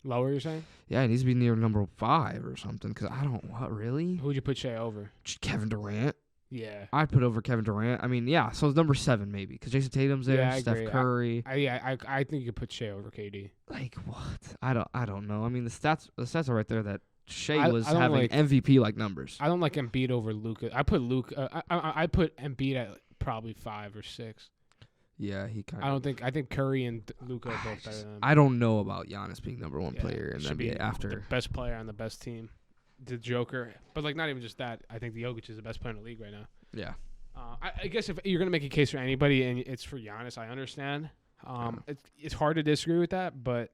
Speaker 2: lower, you're saying?
Speaker 1: Yeah, he needs to be near number 5 or something. Because I don't, really?
Speaker 2: Who would you put Shea over?
Speaker 1: Kevin Durant.
Speaker 2: Yeah.
Speaker 1: I'd put over Kevin Durant. I mean, yeah, so it's number 7 maybe. Because Jason Tatum's there, Steph Curry.
Speaker 2: I think you could put Shea over KD.
Speaker 1: Like, what? I don't know. I mean, the stats are right there that Shea was
Speaker 2: I don't
Speaker 1: having
Speaker 2: like-
Speaker 1: MVP like numbers.
Speaker 2: I don't like Embiid over Luka. I put I put Embiid at probably 5 or 6.
Speaker 1: Yeah, he kind
Speaker 2: I
Speaker 1: of.
Speaker 2: don't think. I think Curry and Luka are both better than him.
Speaker 1: I don't know about Giannis being number one
Speaker 2: Yeah,
Speaker 1: player in the
Speaker 2: should be
Speaker 1: NBA after.
Speaker 2: the best player on the best team, the Joker. But like, not even just that. I think the Jokic is the best player in the league right now.
Speaker 1: Yeah.
Speaker 2: I guess if you're gonna make a case for anybody and it's for Giannis, I understand. It's hard to disagree with that, but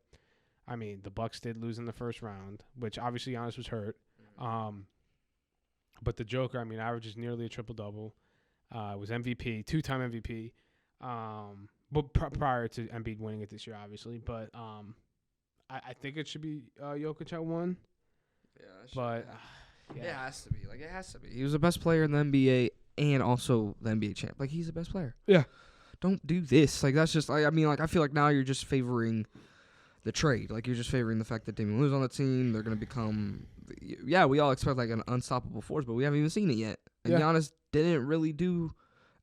Speaker 2: I mean, the Bucks did lose in the first round, which obviously Giannis was hurt. But the Joker, I mean, averages nearly a triple double. Was MVP, 2-time MVP. But prior to Embiid winning it this year, obviously. But I think it should be Jokic at 1.
Speaker 1: Yeah.
Speaker 2: But
Speaker 1: It has to be. Like, it has to be. He was the best player in the NBA and also the NBA champ. Like, he's the best player.
Speaker 2: Yeah.
Speaker 1: Don't do this. Like, that's just, I mean, like, I feel like now you're just favoring the trade. Like, you're just favoring the fact that Damian Lillard's on the team. They're going to become, yeah, we all expect, like, an unstoppable force, but we haven't even seen it yet. And Giannis didn't really do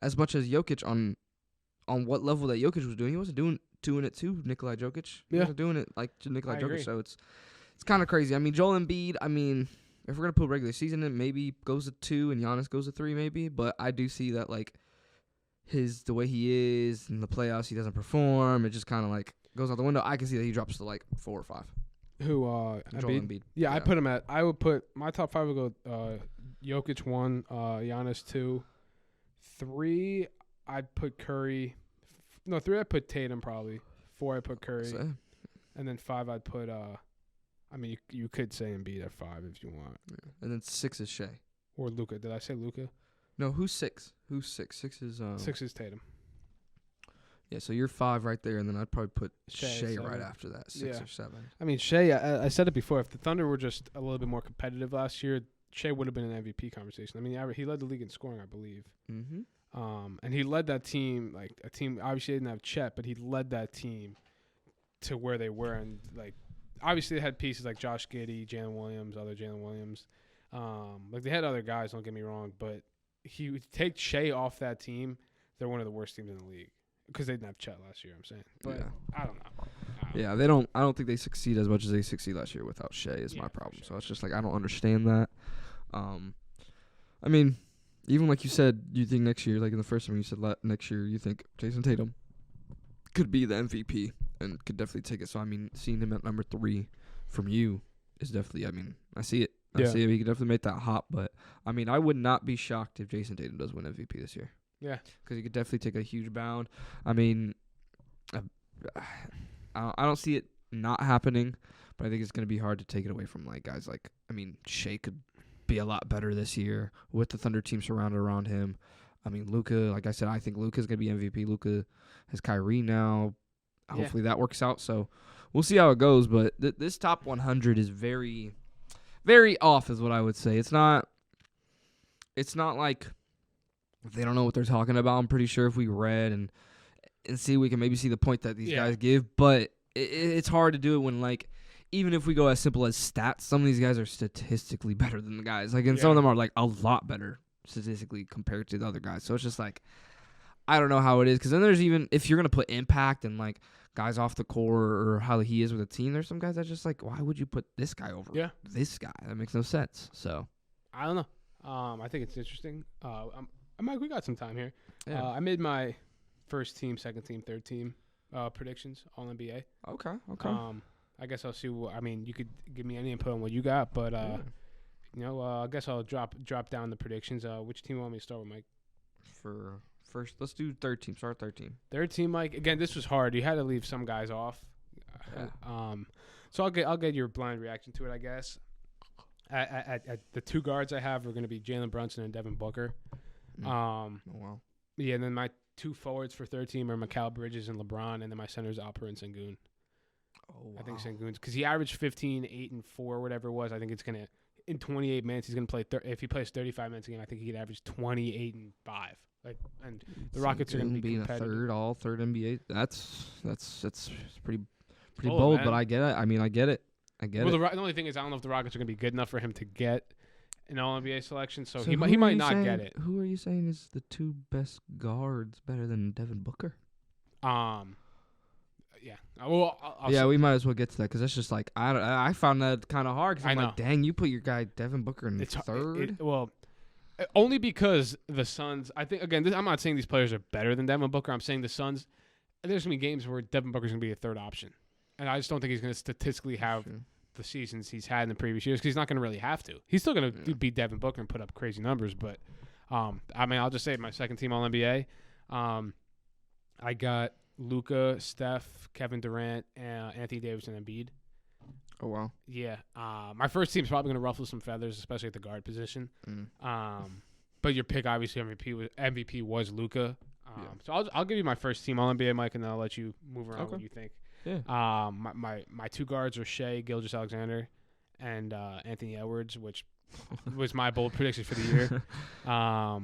Speaker 1: as much as Jokic on what level that Jokic was doing. He wasn't doing it to Nikola Jokic. He wasn't doing it like to Nikola Jokic.
Speaker 2: Agree.
Speaker 1: So it's kind of crazy. I mean, Joel Embiid, I mean, if we're going to put regular season in, maybe goes to 2 and Giannis goes to 3 maybe. But I do see that, like, the way he is in the playoffs, he doesn't perform. It just kind of, like, goes out the window. I can see that he drops to, like, 4 or 5.
Speaker 2: Who,
Speaker 1: Joel Embiid.
Speaker 2: Yeah, I put him at, I would put, my top 5 would go Jokic 1, Giannis 2. 3, I'd put Curry. No, 3 I'd put Tatum probably. 4 I'd put Curry. And then 5 I'd put, I mean, you could say Embiid at 5 if you want.
Speaker 1: Yeah. And then 6 is Shea.
Speaker 2: Or Luka. Did I say Luka?
Speaker 1: No, who's 6? 6 is
Speaker 2: 6 is Tatum.
Speaker 1: Yeah, so you're 5 right there, and then I'd probably put Shea
Speaker 2: 7.
Speaker 1: right after that, 6 or 7.
Speaker 2: I mean, Shea, I said it before. If the Thunder were just a little bit more competitive last year, Shea would have been an MVP conversation. I mean, he led the league in scoring, I believe.
Speaker 1: Mm-hmm.
Speaker 2: And he led that team, like a team, obviously they didn't have Chet, but he led that team to where they were. And, like, obviously they had pieces like Josh Giddey, Jalen Williams, other Jalen Williams. Like, they had other guys, don't get me wrong, but he would take Shea off that team, they're one of the worst teams in the league. Because they didn't have Chet last year, I'm saying. But I don't know.
Speaker 1: Yeah, they don't. I don't think they succeed as much as they succeed last year without Shea. Is my problem. Sure. So it's just like I don't understand that. I mean, even like you said, you think next year, like in the first time you said next year, you think Jason Tatum could be the MVP and could definitely take it. So I mean, seeing him at number 3 from you is definitely. I mean, I see it. I see it. He could definitely make that hop. But I mean, I would not be shocked if Jason Tatum does win MVP this year.
Speaker 2: Yeah,
Speaker 1: because he could definitely take a huge bound. I mean, I don't see it not happening, but I think it's going to be hard to take it away from like guys like, I mean, Shea could be a lot better this year with the Thunder team surrounded around him. I mean, Luka, like I said, I think Luka's going to be MVP. Luka has Kyrie now. Hopefully that works out. So we'll see how it goes. But this top 100 is very, very off is what I would say. It's not like they don't know what they're talking about. I'm pretty sure if we read and see, we can maybe see the point that these guys give. But it's hard to do it when, like, even if we go as simple as stats, some of these guys are statistically better than the guys. Like, and some of them are, like, a lot better statistically compared to the other guys. So it's just, like, I don't know how it is. Because then there's even, if you're going to put impact and, like, guys off the core or how he is with a team, there's some guys that just, like, why would you put this guy over this guy? That makes no sense. So
Speaker 2: I don't know. I think it's interesting. Mike, we got some time here.
Speaker 1: Yeah.
Speaker 2: I made my first team, second team, third team predictions all NBA.
Speaker 1: Okay.
Speaker 2: I guess I'll see. I mean, you could give me any input on what you got, but you know, I guess I'll drop down the predictions. Which team you want me to start with, Mike?
Speaker 1: For first, let's do third team. Start third team.
Speaker 2: Third team, Mike. Again, this was hard. You had to leave some guys off.
Speaker 1: Yeah.
Speaker 2: So I'll get your blind reaction to it, I guess. At the 2 guards I have are going to be Jalen Brunson and Devin Booker.
Speaker 1: Wow.
Speaker 2: Yeah, and then my 2 forwards for third team are Mikal Bridges and LeBron, and then my centers Alper and Sengun.
Speaker 1: Oh, wow.
Speaker 2: I think Sengun's because he averaged 15, 8, and 4, whatever it was. I think it's gonna in 28 minutes he's gonna play. If he plays 35 minutes a game, I think he could average 28 and 5. Like, and the Rockets are gonna be competitive.
Speaker 1: a third NBA. That's pretty
Speaker 2: bold,
Speaker 1: bold,
Speaker 2: man.
Speaker 1: but I get it. I mean, I get it.
Speaker 2: Well, the only thing is, I don't know if the Rockets are gonna be good enough for him to get an All NBA selection. So he might not get it.
Speaker 1: Who are you saying is the 2 best guards better than Devin Booker?
Speaker 2: Yeah. Well, I'll
Speaker 1: Yeah,
Speaker 2: say-
Speaker 1: we might as well get to that because that's just like I found that kind of hard because
Speaker 2: I
Speaker 1: I'm
Speaker 2: know.
Speaker 1: like, dang, you put your guy Devin Booker in
Speaker 2: It's
Speaker 1: third.
Speaker 2: only because the Suns. I think again, I'm not saying these players are better than Devin Booker. I'm saying the Suns. There's gonna be games where Devin Booker's gonna be a third option, and I just don't think he's gonna statistically have
Speaker 1: Sure.
Speaker 2: the seasons he's had in the previous years because he's not gonna really have to. He's still gonna beat Devin Booker and put up crazy numbers, but I mean, I'll just say my second team All NBA. I got Luka, Steph, Kevin Durant, Anthony Davis, and Embiid.
Speaker 1: Oh wow.
Speaker 2: Yeah. My first team's probably going to ruffle some feathers, especially at the guard position. But your pick, obviously, MVP was Luka. So I'll give you my first team All NBA, Mike, and then I'll let you move around what you think.
Speaker 1: Yeah.
Speaker 2: My two guards are Shea Gilgeous-Alexander and Anthony Edwards, which was my bold prediction for the year.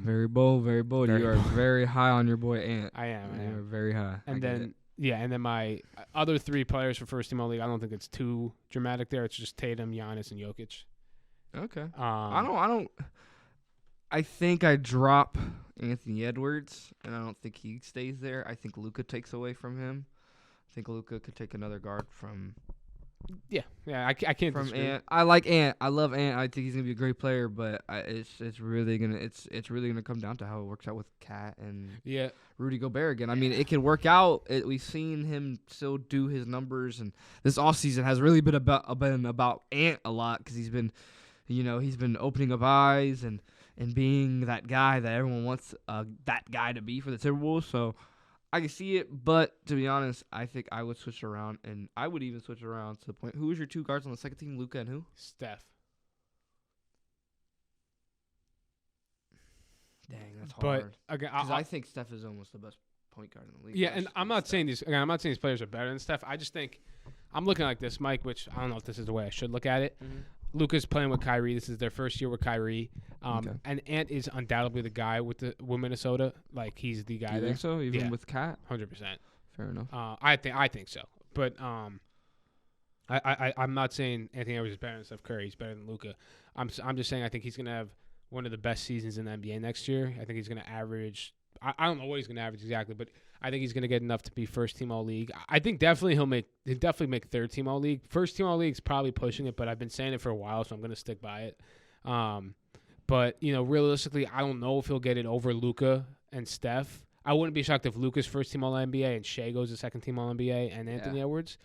Speaker 1: Very bold, very bold.
Speaker 2: Very
Speaker 1: You are
Speaker 2: bold.
Speaker 1: very high on your boy Ant.
Speaker 2: I am.
Speaker 1: You are very high.
Speaker 2: And
Speaker 1: I get
Speaker 2: then and then my other three players for first team all league. I don't think it's too dramatic there. It's just Tatum, Giannis, and Jokic.
Speaker 1: okay. I think I drop Anthony Edwards, and I don't think he stays there. I think Luka takes away from him. I think Luka could take another guard from
Speaker 2: I can't
Speaker 1: from
Speaker 2: disagree.
Speaker 1: Ant. I like Ant. I love Ant. I think he's gonna be a great player, but it's really gonna come down to how it works out with Cat and
Speaker 2: Yeah,
Speaker 1: Rudy Gobert again. I mean, it can work out. We've seen him still do his numbers, and this offseason has really been about Ant a lot because he's been opening up eyes and being that guy that everyone wants that guy to be for the Timberwolves. So I can see it, but to be honest, I think I would switch around, and I would even switch around to the point. Who was your two guards on the second team, Luka and who?
Speaker 2: Steph.
Speaker 1: Dang, that's
Speaker 2: But
Speaker 1: hard.
Speaker 2: again,
Speaker 1: Because I think Steph is almost the best point guard in the league.
Speaker 2: yeah,
Speaker 1: I
Speaker 2: and
Speaker 1: just
Speaker 2: I'm
Speaker 1: think
Speaker 2: not
Speaker 1: Steph-
Speaker 2: saying these. Again, I'm not saying these players are better than Steph. I just think I'm looking like this, Mike. Which I don't know if this is the way I should look at it. Luka's playing with Kyrie. This is their first year with Kyrie.
Speaker 1: Okay.
Speaker 2: And Ant is undoubtedly the guy with Minnesota. Like he's the guy
Speaker 1: Do you
Speaker 2: there.
Speaker 1: think so? Even
Speaker 2: Yeah.
Speaker 1: with Cat?
Speaker 2: 100%.
Speaker 1: Fair enough.
Speaker 2: I think so. But I'm not saying Anthony Edwards is better than Steph Curry. He's better than Luka. I'm just saying I think he's gonna have one of the best seasons in the NBA next year. I think he's gonna average. I don't know what he's gonna average exactly, but I think he's gonna get enough to be first team all league. I think definitely he'll definitely make third team all league. First team all league is probably pushing it, but I've been saying it for a while, so I'm gonna stick by it. But realistically, I don't know if he'll get it over Luka and Steph. I wouldn't be shocked if Luka's first team all NBA and Shea goes to second team all NBA and Anthony Edwards.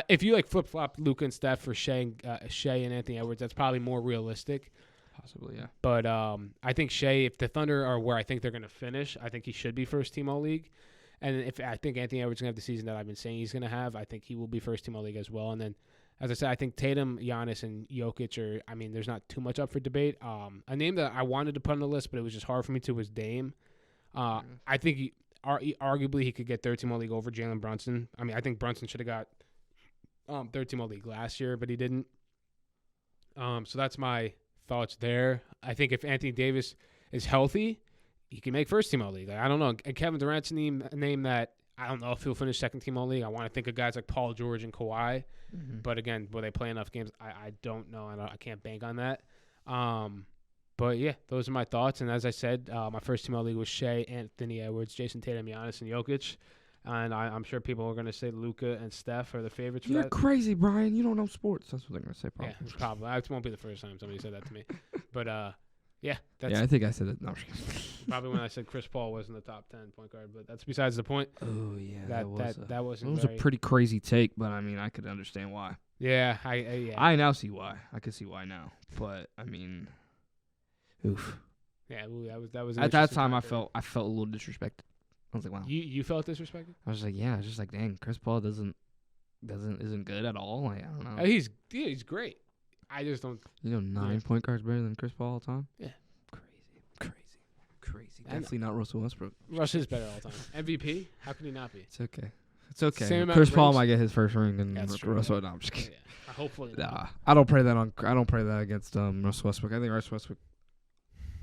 Speaker 2: If you flip flop Luka and Steph for Shea and Anthony Edwards, that's probably more realistic.
Speaker 1: Possibly, yeah.
Speaker 2: But I think Shea, if the Thunder are where I think they're going to finish, I think he should be first team all league. And if I think Anthony Edwards is going to have the season that I've been saying he's going to have, I think he will be first team all league as well. And then, as I said, I think Tatum, Giannis, and Jokic are. I mean, there's not too much up for debate. A name that I wanted to put on the list, but it was just hard for me to was Dame. I think arguably he could get third team all league over Jalen Brunson. I mean, I think Brunson should have got third team all league last year, but he didn't. So that's my thoughts there. I think if Anthony Davis is healthy, he can make first team all league. I don't know. And Kevin Durant's a name that I don't know if he'll finish second team all league. I want to think of guys like Paul George and Kawhi. But again, will they play enough games? I don't know. I can't bank on that. But yeah, those are my thoughts. And as I said, my first team all league was Shea, Anthony Edwards, Jason Tatum, Giannis, and Jokic. And I'm sure people are going to say Luka and Steph are the favorites for
Speaker 1: You're
Speaker 2: that.
Speaker 1: crazy, Brian. You don't know sports. That's what they're going to say, probably.
Speaker 2: Yeah, probably. It won't be the first time somebody said that to me. But yeah, that's
Speaker 1: I think I said it. No, I'm just kidding.
Speaker 2: probably when I said Chris Paul wasn't the top 10 point guard. But that's besides the point.
Speaker 1: Oh, yeah.
Speaker 2: That
Speaker 1: It
Speaker 2: wasn't
Speaker 1: was
Speaker 2: very,
Speaker 1: a pretty crazy take, but I mean, I could understand why.
Speaker 2: Yeah, yeah.
Speaker 1: I now see why. I could see why now. But, I mean, oof.
Speaker 2: Yeah, that was an
Speaker 1: At that
Speaker 2: interesting
Speaker 1: time, I
Speaker 2: period.
Speaker 1: felt a little disrespected. I was like, wow.
Speaker 2: You felt disrespected?
Speaker 1: I was like, yeah. I was just like, dang, Chris Paul isn't good at all. Like, I don't know.
Speaker 2: He's great. I just don't.
Speaker 1: 9 point guards better than Chris Paul all the time.
Speaker 2: Yeah.
Speaker 1: Crazy.
Speaker 2: And-
Speaker 1: Definitely not Russell Westbrook.
Speaker 2: Russ is better all the time. MVP? How can he not be?
Speaker 1: It's okay.
Speaker 2: Same amount
Speaker 1: Chris
Speaker 2: of
Speaker 1: Paul
Speaker 2: rings?
Speaker 1: might get his first ring and
Speaker 2: That's true.
Speaker 1: Russell. No, I'm just
Speaker 2: Yeah.
Speaker 1: kidding.
Speaker 2: Hopefully.
Speaker 1: Nah, I don't pray that against Russell Westbrook. I think Russell Westbrook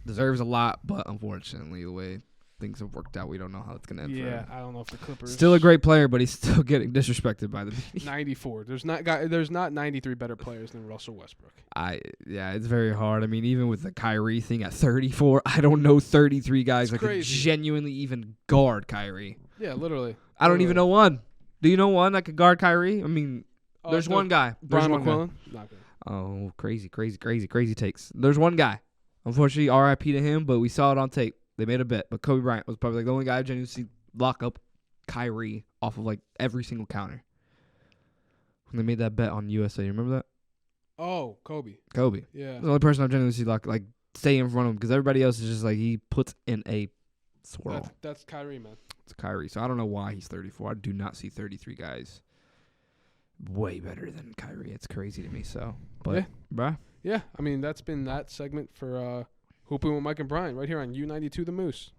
Speaker 1: deserves a lot, but unfortunately, the way things have worked out, we don't know how it's gonna end. for
Speaker 2: Yeah,
Speaker 1: him.
Speaker 2: I don't know if the Clippers.
Speaker 1: Still a great player, but he's still getting disrespected by the media.
Speaker 2: 94. There's not 93 better players than Russell Westbrook.
Speaker 1: It's very hard. I mean, even with the Kyrie thing at 34, I don't know 33 guys
Speaker 2: It's
Speaker 1: that could
Speaker 2: crazy.
Speaker 1: genuinely even guard Kyrie.
Speaker 2: Yeah, literally.
Speaker 1: I don't even know one. Do you know one that could guard Kyrie? I mean, there's one guy. There's
Speaker 2: Brian
Speaker 1: one guy.
Speaker 2: McQuillan? Not good.
Speaker 1: Oh, crazy takes. There's one guy. Unfortunately, RIP to him, but we saw it on tape. They made a bet, but Kobe Bryant was probably like the only guy I genuinely see lock up Kyrie off of like every single counter. When they made that bet on USA, you remember that?
Speaker 2: Oh, Kobe. Yeah.
Speaker 1: The only person I've genuinely see like stay in front of him because everybody else is just like he puts in a swirl.
Speaker 2: That's Kyrie, man.
Speaker 1: It's Kyrie, so I don't know why he's 34. I do not see 33 guys way better than Kyrie. It's crazy to me. So, but bruh.
Speaker 2: Yeah, I mean that's been that segment for Hoopin with Mike and Brian right here on U92 The Moose.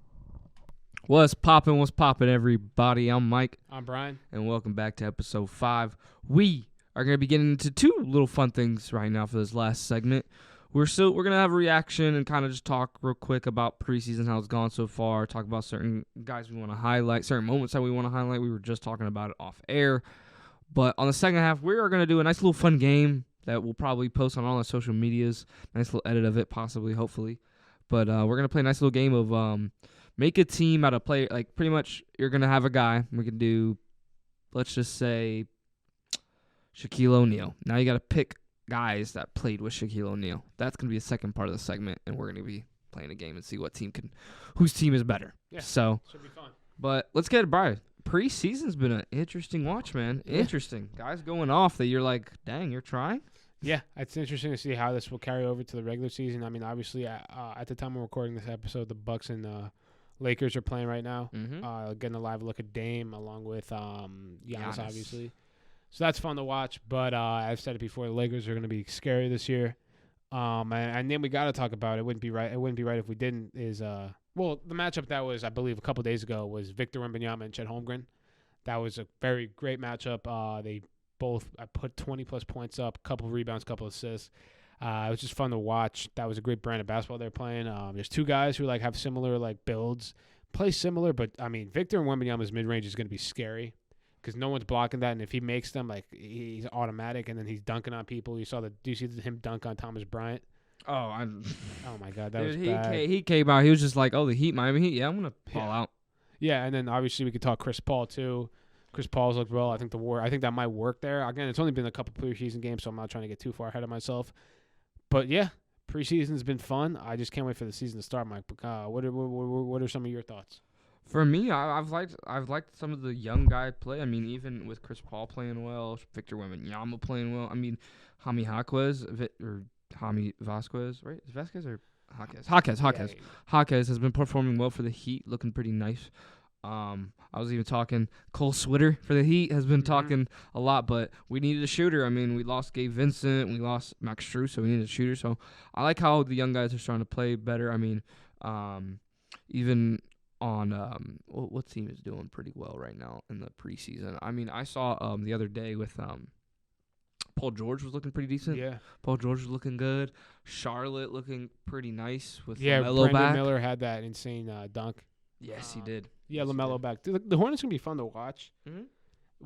Speaker 1: What's poppin', everybody? I'm Mike.
Speaker 2: I'm Brian.
Speaker 1: And welcome back to episode 5. We are going to be getting into 2 little fun things right now for this last segment. We're going to have a reaction and kind of just talk real quick about preseason, how it's gone so far, talk about certain guys we want to highlight, certain moments that we want to highlight. We were just talking about it off air. But on the second half, we are going to do a nice little fun game that we'll probably post on all our social medias. Nice little edit of it, possibly, hopefully. But we're going to play a nice little game of make a team out of play. Like, pretty much, you're going to have a guy. We can do, let's just say, Shaquille O'Neal. Now you got to pick guys that played with Shaquille O'Neal. That's going to be the second part of the segment, and we're going to be playing a game and see whose team is better.
Speaker 2: Yeah,
Speaker 1: so
Speaker 2: should be fun.
Speaker 1: But let's get it, Brian. Preseason's been an interesting watch, man.
Speaker 2: Yeah.
Speaker 1: Interesting. Guys going off that you're like, dang, you're trying?
Speaker 2: Yeah, it's interesting to see how this will carry over to the regular season. I mean, obviously, at the time we're recording this episode, the Bucks and Lakers are playing right now.
Speaker 1: Mm-hmm.
Speaker 2: Getting a live look at Dame along with Giannis, obviously. So that's fun to watch. But I've said it before, the Lakers are going to be scary this year. And then we got to talk about it. It wouldn't be right if we didn't. Well, the matchup that was, I believe, a couple days ago was Victor Wembanyama and Chet Holmgren. That was a very great matchup. They both put 20-plus points up, a couple of rebounds, a couple of assists. It was just fun to watch. That was a great brand of basketball they're playing. There's 2 guys who have similar builds, play similar, but I mean Victor Wembanyama's mid range is going to be scary because no one's blocking that, and if he makes them, he's automatic, and then he's dunking on people. Do you see him dunk on Thomas Bryant?
Speaker 1: Oh,
Speaker 2: oh my God, that was bad.
Speaker 1: He came out. He was just like, oh, the Heat, Miami Heat. Yeah, I'm gonna ball out.
Speaker 2: Yeah, and then obviously we could talk Chris Paul too. Chris Paul's looked well. I think that might work there. Again, it's only been a couple preseason games, so I'm not trying to get too far ahead of myself. But yeah, preseason's been fun. I just can't wait for the season to start, Mike. What are some of your thoughts?
Speaker 1: For me, I've liked some of the young guy play. I mean, even with Chris Paul playing well, Victor Wembanyama playing well. I mean, Jaime Vasquez, right? Is Vasquez or Jaquez? Jaquez. Jaquez has been performing well for the Heat, looking pretty nice. I was even talking Cole Switter for the Heat has been talking a lot, but we needed a shooter. I mean, we lost Gabe Vincent, we lost Max Strus, so we needed a shooter. So I like how the young guys are starting to play better. I mean, even on what team is doing pretty well right now in the preseason? I mean, I saw the other day with Paul George was looking pretty decent.
Speaker 2: Yeah,
Speaker 1: Paul George was looking good. Charlotte looking pretty nice with
Speaker 2: LaMelo
Speaker 1: back.
Speaker 2: Brandon Miller had that insane dunk.
Speaker 1: Yes, he did.
Speaker 2: Yeah,
Speaker 1: yes,
Speaker 2: LaMelo back. The Hornets going to be fun to watch.
Speaker 1: Mm-hmm.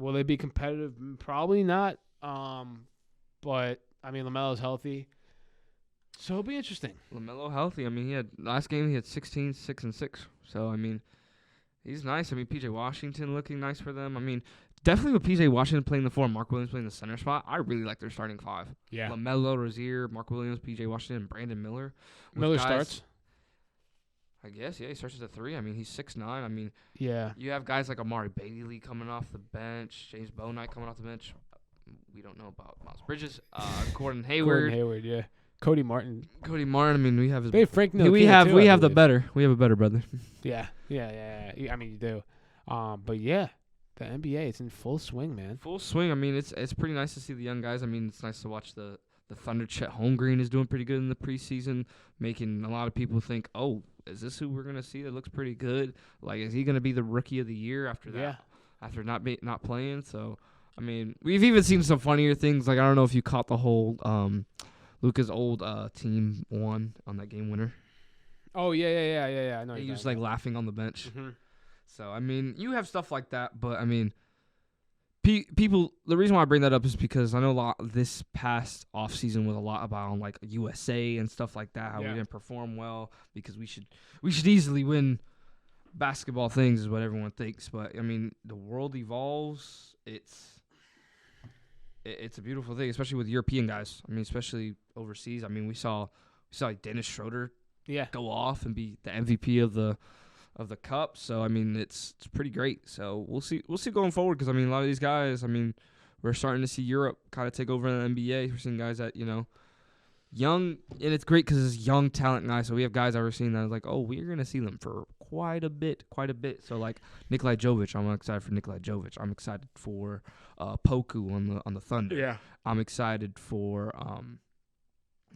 Speaker 2: Will they be competitive? Probably not. But, I mean, LaMelo's healthy. So it'll be interesting.
Speaker 1: LaMelo healthy. I mean, last game he had 16, 6, and 6. So, I mean, he's nice. I mean, P.J. Washington looking nice for them. I mean, definitely with P.J. Washington playing the 4, Mark Williams playing the center spot, I really like their starting 5.
Speaker 2: Yeah.
Speaker 1: LaMelo, Rozier, Mark Williams, P.J. Washington, and Brandon Miller.
Speaker 2: Miller starts?
Speaker 1: I guess, yeah, he starts at 3. I mean, he's 6'9". I mean,
Speaker 2: yeah,
Speaker 1: you have guys like Amari Bailey coming off the bench, James Bouknight coming off the bench. We don't know about Miles Bridges, Gordon Hayward.
Speaker 2: Yeah. Cody Martin.
Speaker 1: I mean, we have his.
Speaker 2: They have Frank Ntilikina
Speaker 1: we have
Speaker 2: too,
Speaker 1: we have the better. We have a better brother.
Speaker 2: Yeah. I mean, you do. But yeah, the NBA, it's in full swing, man.
Speaker 1: Full swing. I mean, it's pretty nice to see the young guys. I mean, it's nice to watch the Thunder. Chet Holmgren is doing pretty good in the preseason, making a lot of people think, oh, is this who we're going to see that looks pretty good? Like, is he going to be the rookie of the year after that?
Speaker 2: Yeah.
Speaker 1: After not playing? So, I mean, we've even seen some funnier things. Like, I don't know if you caught the whole Luka's old team won on that game winner.
Speaker 2: Oh, yeah. I know.
Speaker 1: He was, laughing on the bench.
Speaker 2: Mm-hmm.
Speaker 1: So, I mean, you have stuff like that. But, I mean, people, the reason why I bring that up is because I know a lot this past offseason was a lot about USA and stuff like that, how we didn't perform well because we should easily win basketball things is what everyone thinks, but I mean, the world evolves. It's a beautiful thing, especially with European guys. I mean, especially overseas. I mean, we saw like Dennis Schroeder go off and be the MVP of the cup. So I mean, it's pretty great. So we'll see going forward, because I mean, a lot of these guys. I mean, we're starting to see Europe kind of take over in the NBA. We're seeing guys that young, and it's great because it's young talent guys. So we have guys that we're seeing that are like, oh, we're gonna see them for quite a bit. So like Nikolai Jovic, I'm excited for Nikolai Jovic. I'm excited for Poku on the Thunder.
Speaker 2: Yeah.
Speaker 1: I'm excited for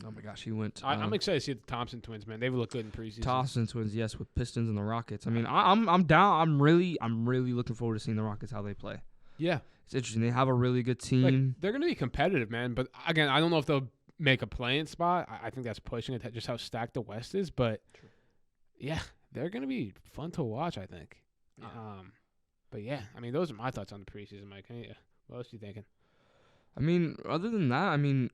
Speaker 1: oh my gosh, he went.
Speaker 2: I'm excited to see the Thompson twins, man. They've looked good in preseason.
Speaker 1: Thompson twins, yes, with Pistons and the Rockets. I mean, I'm down. I'm really looking forward to seeing the Rockets, how they play.
Speaker 2: Yeah,
Speaker 1: it's interesting. They have a really good team.
Speaker 2: Like, they're gonna be competitive, man. But again, I don't know if they'll make a play-in spot. I think that's pushing it, just how stacked the West is. But yeah, they're gonna be fun to watch, I think.
Speaker 1: Yeah.
Speaker 2: But yeah, I mean, those are my thoughts on the preseason, Mike. What else are you thinking?
Speaker 1: I mean, other than that, I mean,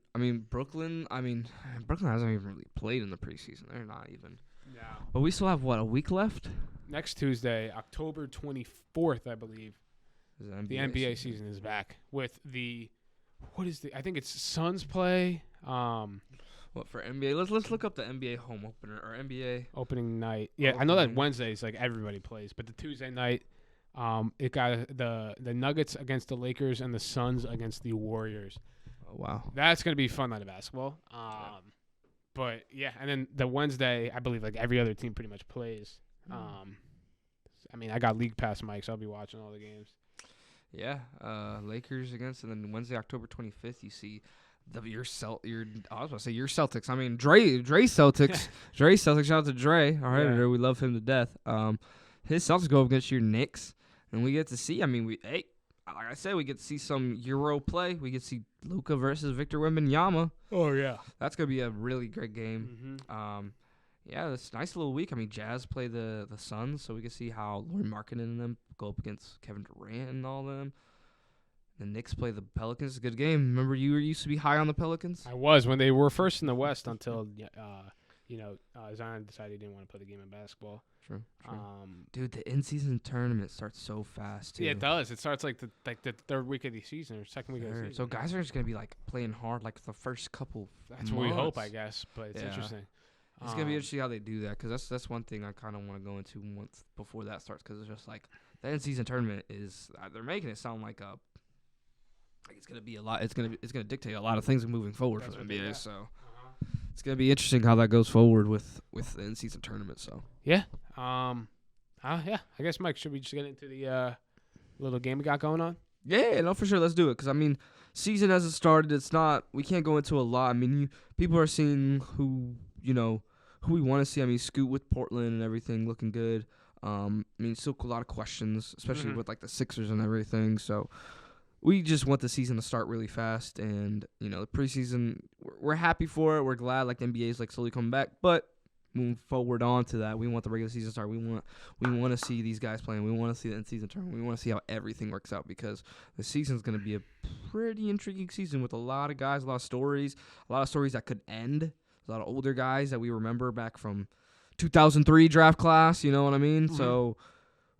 Speaker 1: Brooklyn. I mean, Brooklyn hasn't even really played in the preseason. They're not even.
Speaker 2: No.
Speaker 1: But we still have a week left.
Speaker 2: Next Tuesday, October 24th, I believe. The NBA season is back with I think it's Suns play.
Speaker 1: What for NBA? Let's look up the NBA home opener or NBA
Speaker 2: opening night. Yeah, I know that Wednesdays like everybody plays, but the Tuesday night, it got the Nuggets against the Lakers and the Suns against the Warriors.
Speaker 1: Oh wow,
Speaker 2: that's gonna be a fun night of basketball. But yeah, and then the Wednesday, I believe like every other team pretty much plays. I mean, I got League Pass, Mike, so I'll be watching all the games. Yeah,
Speaker 1: Lakers against, and then Wednesday, October 25th, you see I was about to say your Celtics. I mean, Dre Celtics. Dre Celtics. Shout out to Dre, our editor. We love him to death. His Celtics go up against your Knicks, and we get to see. I mean, like I said, we get to see some Euro play. We get to see Luka versus Victor Wembanyama.
Speaker 2: Oh yeah,
Speaker 1: that's gonna be a really great game.
Speaker 2: Mm-hmm.
Speaker 1: Yeah, it's a nice little week. I mean, Jazz play the Suns, so we can see how Lauri Markkanen and them go up against Kevin Durant and all them. The Knicks play the Pelicans. It's a good game. Remember, you used to be high on the Pelicans?
Speaker 2: I was when they were first in the West until Zion decided he didn't want to play the game of basketball.
Speaker 1: True. Dude, the in-season tournament starts so fast too.
Speaker 2: Yeah, it does. It starts like the third week of the season or second week of the season.
Speaker 1: So guys are just gonna be like playing hard like the first couple.
Speaker 2: That's what we hope, I guess. But it's interesting.
Speaker 1: It's gonna be interesting how they do that, because that's one thing I kind of want to go into once before that starts, because it's just like the in-season tournament is they're making it sound like it's gonna be a lot. It's gonna dictate a lot of things moving forward for the NBA. So it's gonna be interesting how that goes forward with the in-season tournament. So
Speaker 2: yeah, I guess, Mike, should we just get into the little game we got going on?
Speaker 1: Yeah, no, for sure. Let's do it, because I mean, season hasn't started. It's not. We can't go into a lot. I mean, people are seeing who we want to see. I mean, Scoot with Portland and everything looking good. I mean, still a lot of questions, especially with like the Sixers and everything. So we just want the season to start really fast, and the preseason, we're happy for it. We're glad like the NBA is like slowly coming back, but moving forward on to that, we want the regular season to start. We want to see these guys playing. We want to see the in-season tournament. We want to see how everything works out, because the season's going to be a pretty intriguing season with a lot of guys, a lot of stories that could end. A lot of older guys that we remember back from 2003 draft class, you know what I mean? Mm-hmm. So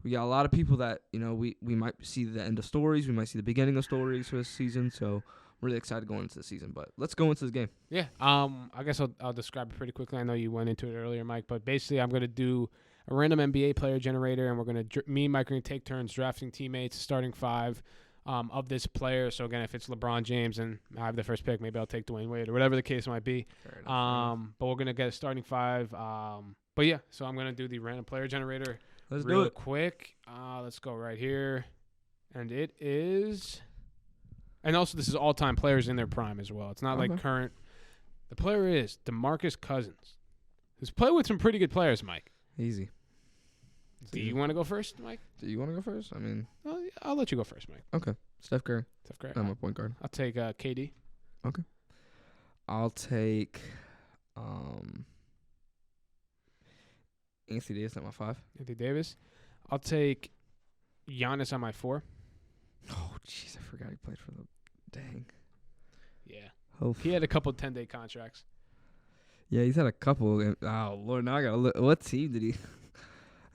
Speaker 1: we got a lot of people that, we might see the end of stories. We might see the beginning of stories for this season. So I'm really excited going into the season. But let's go into this game.
Speaker 2: Yeah. I guess I'll describe it pretty quickly. I know you went into it earlier, Mike. But basically, I'm going to do a random NBA player generator, and me and Mike are going to take turns drafting teammates, starting five. Of this player. So again, if it's LeBron James and I have the first pick, maybe I'll take Dwayne Wade or whatever the case might be. But we're gonna get a starting five. But yeah, so I'm gonna do the random player generator.
Speaker 1: Let's do it
Speaker 2: quick. Let's go right here, and it is. And also, this is all-time players in their prime as well. It's not like current. The player is DeMarcus Cousins, who's played with some pretty good players, Mike.
Speaker 1: Easy.
Speaker 2: Do you want to go first, Mike?
Speaker 1: Do you want to go first? I mean,
Speaker 2: I'll let you go first, Mike.
Speaker 1: Okay. Steph Curry. I'm a point guard.
Speaker 2: I'll take KD.
Speaker 1: Okay. I'll take Anthony Davis at my 5.
Speaker 2: Anthony Davis. I'll take Giannis on my 4.
Speaker 1: Oh, jeez, I forgot he played for the. Dang.
Speaker 2: Yeah.
Speaker 1: Oh,
Speaker 2: he had a couple 10-day contracts.
Speaker 1: Yeah, he's had a couple. Oh Lord, now I gotta look. What team did he?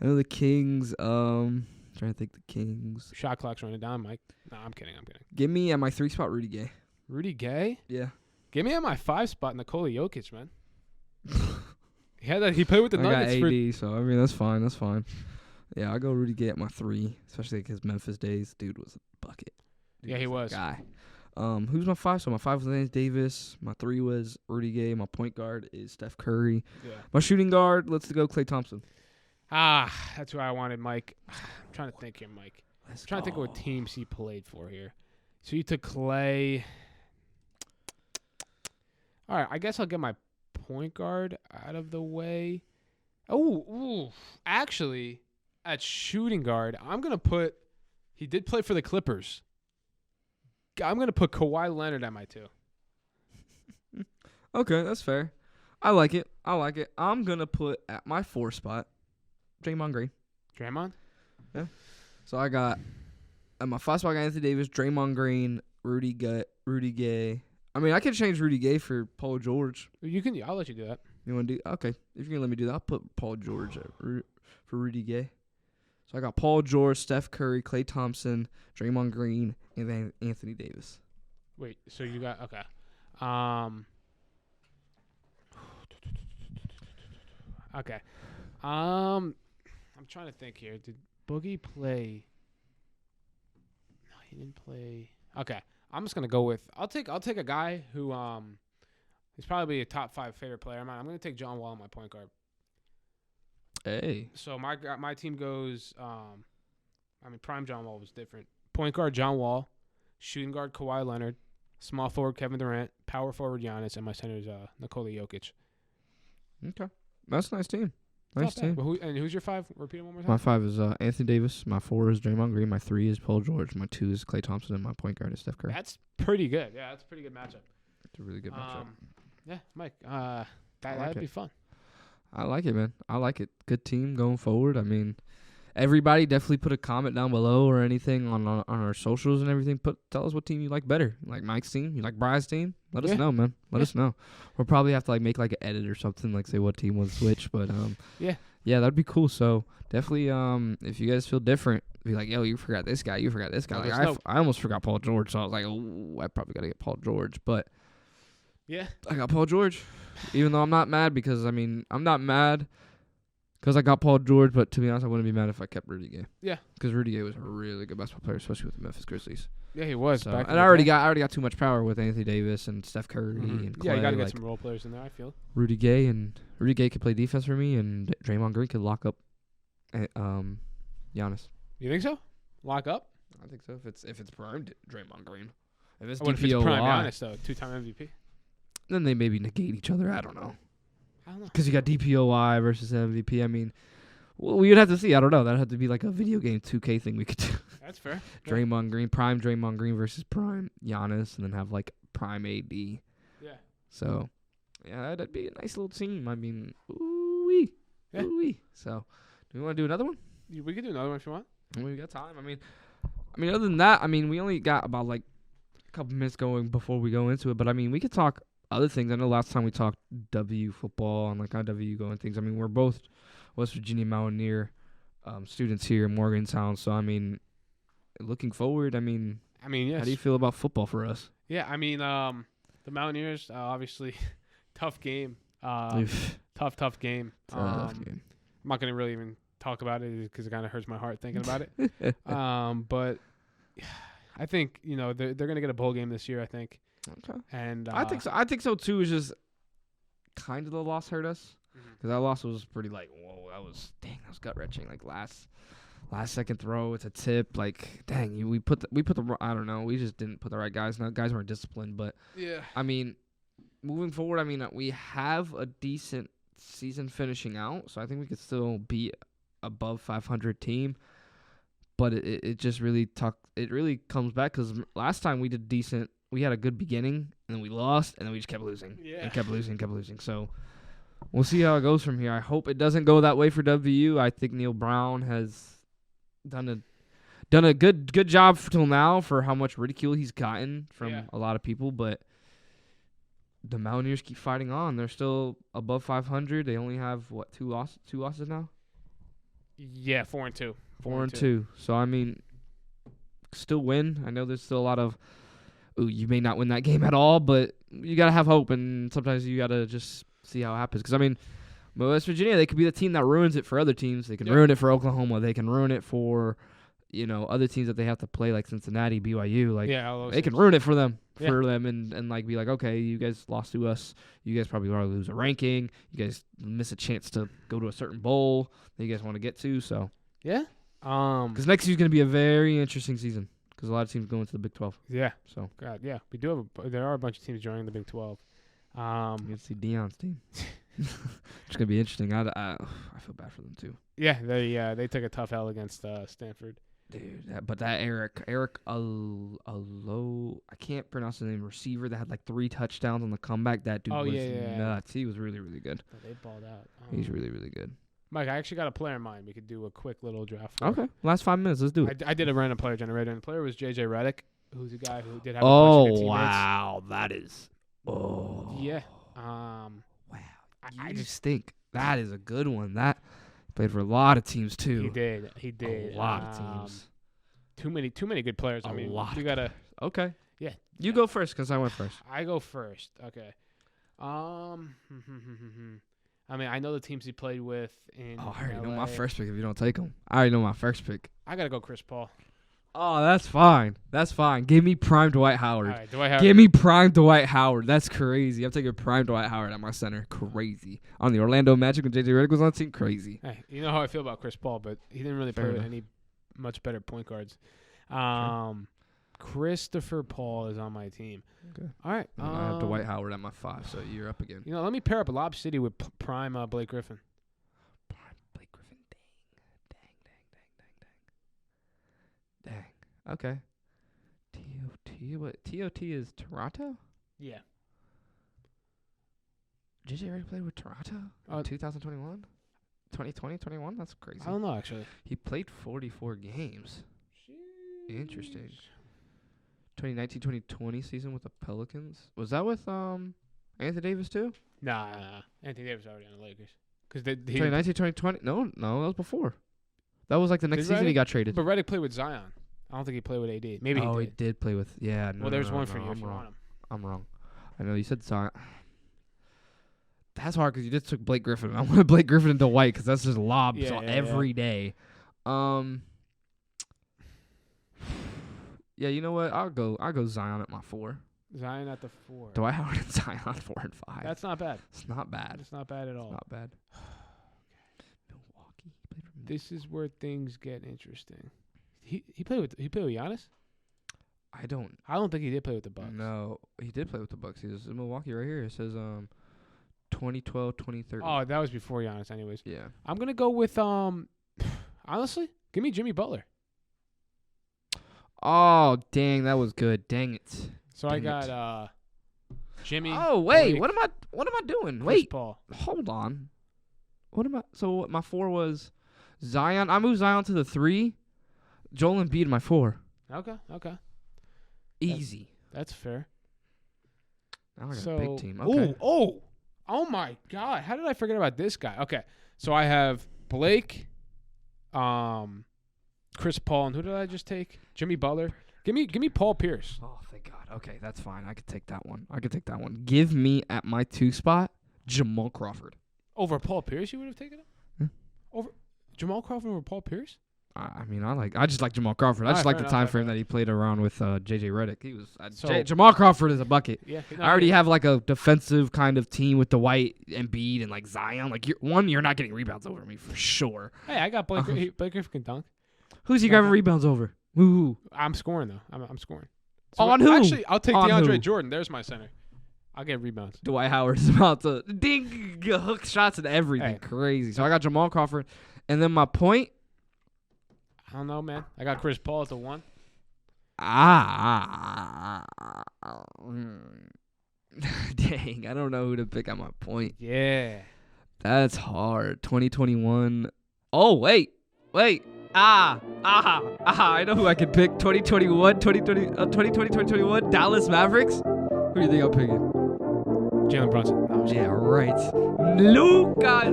Speaker 1: I know the Kings. Trying to think the Kings.
Speaker 2: Shot clock's running down, Mike. Nah, I'm kidding.
Speaker 1: Give me at my 3 spot Rudy Gay.
Speaker 2: Rudy Gay?
Speaker 1: Yeah.
Speaker 2: Give me at my 5 spot Nikola Jokic, man. He played with the Nuggets.
Speaker 1: I got AD, so I mean that's fine. That's fine. Yeah, I'll go Rudy Gay at my 3, especially because Memphis days, dude was a bucket. Dude
Speaker 2: Yeah, he was.
Speaker 1: Guy. Who's my 5? So my 5 was Lance Davis. My 3 was Rudy Gay. My point guard is Steph Curry.
Speaker 2: Yeah.
Speaker 1: My shooting guard, let's go Klay Thompson.
Speaker 2: That's who I wanted, Mike. I'm trying to think here, Mike.
Speaker 1: Let's
Speaker 2: Trying to think of what teams he played for here. So you took Clay. All right, I guess I'll get my point guard out of the way. Actually, at shooting guard, I'm going to put – he did play for the Clippers. I'm going to put Kawhi Leonard at my 2.
Speaker 1: Okay, that's fair. I like it. I'm going to put at my 4 spot Draymond Green.
Speaker 2: Draymond?
Speaker 1: Yeah. So I got at my 5 spot I got Anthony Davis, Draymond Green, Rudy Gay. I mean, I could change Rudy Gay for Paul George.
Speaker 2: You can. I'll let you do that.
Speaker 1: You want to do? Okay. If you're going to let me do that, I'll put Paul George for Rudy Gay. So I got Paul George, Steph Curry, Klay Thompson, Draymond Green, and then Anthony Davis.
Speaker 2: Wait, so you got – okay. Okay. I'm trying to think here. Did Boogie play? No, he didn't play. Okay. I'm just gonna go with. I'll take a guy who is probably a top 5 favorite player of mine. I'm gonna take John Wall on my point guard.
Speaker 1: Hey.
Speaker 2: So my team goes. Prime John Wall was different. Point guard John Wall, shooting guard Kawhi Leonard, small forward Kevin Durant, power forward Giannis, and my center is Nikola Jokic.
Speaker 1: Okay, that's a nice team. Nice team.
Speaker 2: Well, who's your 5? Repeat it one more time.
Speaker 1: My 5 is Anthony Davis. My 4 is Draymond Green. My 3 is Paul George. My 2 is Klay Thompson. And my point guard is Steph Curry.
Speaker 2: That's pretty good. Yeah, that's a pretty good matchup.
Speaker 1: It's a really good matchup.
Speaker 2: Yeah, Mike. That'd be fun.
Speaker 1: I like it, man. I like it. Good team going forward. I mean, everybody definitely put a comment down below or anything on our socials and everything. Tell us what team you like better. Like Mike's team? You like Bry's team? Let us know, man. Let us know. We'll probably have to make an edit or something, like say what team was which. But yeah, that'd be cool. So definitely, if you guys feel different, be like, yo, you forgot this guy. You forgot this guy. I almost forgot Paul George, so I was like, oh, I probably gotta get Paul George. But
Speaker 2: yeah,
Speaker 1: I got Paul George, even though I'm not mad because I'm not mad. Because I got Paul George, but to be honest, I wouldn't be mad if I kept Rudy Gay. Yeah. Because Rudy Gay was a really good basketball player, especially with the Memphis Grizzlies.
Speaker 2: Yeah, he was.
Speaker 1: So, and I already got too much power with Anthony Davis and Steph Curry and Clay.
Speaker 2: Yeah, you got to get some role players in there, I feel.
Speaker 1: Rudy Gay could play defense for me, and Draymond Green could lock up Giannis.
Speaker 2: You think so? Lock up?
Speaker 1: I think so. If it's prime Draymond Green. If it's
Speaker 2: if it's prime Giannis, though, 2-time MVP?
Speaker 1: Then they maybe negate each other. I don't know. Because you got DPOY versus MVP. I mean, we would have to see. I don't know. That'd have to be like a video game 2K thing we could do.
Speaker 2: That's fair.
Speaker 1: Draymond Green, prime Draymond Green versus prime Giannis, and then have like prime AD.
Speaker 2: Yeah.
Speaker 1: So, yeah, that'd be a nice little team. I mean, ooh-wee. Yeah. Ooh-wee. So, do we want to do another one?
Speaker 2: We could do another one if you want.
Speaker 1: We got time. I mean, other than that, we only got about like a couple minutes going before we go into it. But I mean, we could talk other things. I know last time we talked W football and like how W going things. I mean, we're both West Virginia Mountaineer students here in Morgantown. So I mean, looking forward. I mean, yes. How do you feel about football for us?
Speaker 2: Yeah, I mean, the Mountaineers obviously tough game. Tough game.
Speaker 1: Tough game.
Speaker 2: I'm not gonna really even talk about it because it kind of hurts my heart thinking about it. But I think they're gonna get a bowl game this year. I think.
Speaker 1: Okay.
Speaker 2: And
Speaker 1: I think so. I think so too. It's just kind of the loss hurt us because that loss was pretty whoa. That was gut wrenching. Like last second throw, it's a tip. Like dang, we put the I don't know. We just didn't put the right guys. Now guys weren't disciplined, but
Speaker 2: yeah.
Speaker 1: I mean, moving forward, we have a decent season finishing out, so I think we could still be above 500 team. But it just really it really comes back because last time we did decent. We had a good beginning, and then we lost, and then we just kept losing.
Speaker 2: Yeah.
Speaker 1: And kept losing. So we'll see how it goes from here. I hope it doesn't go that way for WU. I think Neil Brown has done a good job till now for how much ridicule he's gotten from a lot of people. But the Mountaineers keep fighting on. They're still above 500. They only have, 2 losses now?
Speaker 2: Yeah, 4-2.
Speaker 1: 4-2. So I mean, still win. I know there's still a lot of. Ooh, you may not win that game at all, but you gotta have hope, and sometimes you gotta just see how it happens. Because I mean, West Virginia, they could be the team that ruins it for other teams. They can ruin it for Oklahoma. They can ruin it for, other teams that they have to play like Cincinnati, BYU. Like, they can ruin it for them, and like be like, okay, you guys lost to us. You guys probably want to lose a ranking. You guys miss a chance to go to a certain bowl that you guys want to get to. So
Speaker 2: yeah,
Speaker 1: because next year's gonna be a very interesting season. Because a lot of teams go into the Big 12.
Speaker 2: Yeah.
Speaker 1: So
Speaker 2: God, yeah, we do have. There are a bunch of teams joining the Big 12.
Speaker 1: You can see Deion's team. It's gonna be interesting. I feel bad for them too.
Speaker 2: Yeah, they took a tough L against Stanford.
Speaker 1: Dude, that Eric Alo, I can't pronounce the name. Receiver that had like 3 touchdowns on the comeback. That dude was nuts. He was really, really good.
Speaker 2: They balled out.
Speaker 1: He's really, really good.
Speaker 2: Mike, I actually got a player in mind. We could do a quick little draft. For.
Speaker 1: Okay, last 5 minutes. Let's do it.
Speaker 2: I did a random player generator, and the player was J.J. Redick, who's a guy who did have a bunch of good teammates.
Speaker 1: Wow, that is. Oh
Speaker 2: yeah.
Speaker 1: Wow. I just think that is a good one. That played for a lot of teams too.
Speaker 2: He did.
Speaker 1: A lot of teams.
Speaker 2: Too many good players. I mean, you gotta.
Speaker 1: Okay.
Speaker 2: Yeah.
Speaker 1: You go first because I went first.
Speaker 2: I go first. Okay. I mean, I know the teams he played with in
Speaker 1: I already know
Speaker 2: LA.
Speaker 1: my first pick if you don't take him. I already know my first pick.
Speaker 2: I got to go Chris Paul.
Speaker 1: Oh, that's fine. That's fine. Give me prime Dwight Howard.
Speaker 2: All right, Dwight Howard.
Speaker 1: Give me prime Dwight Howard. That's crazy. I'm taking prime Dwight Howard at my center. Crazy. On the Orlando Magic when J.J. Redick was on the team. Crazy.
Speaker 2: Hey, you know how I feel about Chris Paul, but he didn't really play with any much better point guards. Christopher Paul is on my team.
Speaker 1: Okay.
Speaker 2: All right.
Speaker 1: I have Dwight Howard at my 5, so you're up again.
Speaker 2: Let me pair up Lob City with prime Blake Griffin.
Speaker 1: Prime Blake Griffin. Dang. Okay. T.O.T. What? T.O.T. is Toronto?
Speaker 2: Yeah.
Speaker 1: J.J. Redick played with Toronto? 2021? 2020, 21? That's crazy.
Speaker 2: I don't know, actually.
Speaker 1: He played 44 games.
Speaker 2: Jeez.
Speaker 1: Interesting. 2019-2020 season with the Pelicans. Was that with Anthony Davis too?
Speaker 2: Nah. Anthony Davis already on the Lakers.
Speaker 1: 2019-2020? No, that was before. That was like the next season he got traded.
Speaker 2: But Redick played with Zion. I don't think he played with AD. Maybe
Speaker 1: he did play with. Yeah. No,
Speaker 2: well, there's one
Speaker 1: no,
Speaker 2: for you.
Speaker 1: I'm
Speaker 2: if
Speaker 1: wrong.
Speaker 2: You want him.
Speaker 1: I'm wrong. I know you said Zion. That's hard because you just took Blake Griffin. I wanted Blake Griffin into White because that's just lobs every day. Yeah, you know what? I'll go Zion at my 4.
Speaker 2: Zion at the 4.
Speaker 1: Dwight Howard and Zion 4 and 5.
Speaker 2: That's not bad.
Speaker 1: It's not bad.
Speaker 2: It's not bad at all.
Speaker 1: It's not bad.
Speaker 2: Milwaukee. This is where things get interesting. He played with Giannis? I don't think he did play with the Bucks.
Speaker 1: No, he did play with the Bucks. He was in Milwaukee right here. It says 2012, 2013.
Speaker 2: Oh, that was before Giannis anyways.
Speaker 1: Yeah.
Speaker 2: I'm going to go with honestly, give me Jimmy Butler.
Speaker 1: Oh, dang, that was good. Dang it.
Speaker 2: So I got Jimmy.
Speaker 1: Oh, wait.
Speaker 2: Blake,
Speaker 1: what am I doing?
Speaker 2: Chris
Speaker 1: Wait.
Speaker 2: Paul.
Speaker 1: Hold on. So my 4 was Zion. I moved Zion to the 3. Joel Embiid my 4.
Speaker 2: Okay.
Speaker 1: Easy.
Speaker 2: That's fair.
Speaker 1: Now I got a big team. Okay.
Speaker 2: Oh my God. How did I forget about this guy? Okay. So I have Blake, Chris Paul, and who did I just take? Jimmy Butler. Give me Paul Pierce.
Speaker 1: Oh, thank God. Okay, that's fine. I could take that one. Give me at my 2 spot Jamal Crawford.
Speaker 2: Over Paul Pierce, you would have taken him? Over Jamal Crawford over Paul Pierce?
Speaker 1: I just like Jamal Crawford. I just like the time frame that he played around with J.J. Redick. He was Jamal Crawford is a bucket.
Speaker 2: Yeah,
Speaker 1: I already have like a defensive kind of team with Dwight, Embiid, and like Zion. Like you're not getting rebounds over me for sure.
Speaker 2: Hey, I got Blake Griffin can dunk.
Speaker 1: Who's he grabbing rebounds over? Woo.
Speaker 2: I'm scoring though. I'm scoring.
Speaker 1: So on who?
Speaker 2: Actually, I'll take DeAndre Jordan. There's my center. I'll get rebounds.
Speaker 1: Dwight Howard is about to ding hook shots and everything. Hey. Crazy. So I got Jamal Crawford, and then my point.
Speaker 2: I don't know, man. I got Chris Paul at the 1.
Speaker 1: Dang, I don't know who to pick at my point.
Speaker 2: Yeah.
Speaker 1: That's hard. 2021. Oh, wait. I know who I can pick. 2021. Dallas Mavericks. Who do you think I'm picking?
Speaker 2: Jalen Brunson.
Speaker 1: Yeah, right. Luka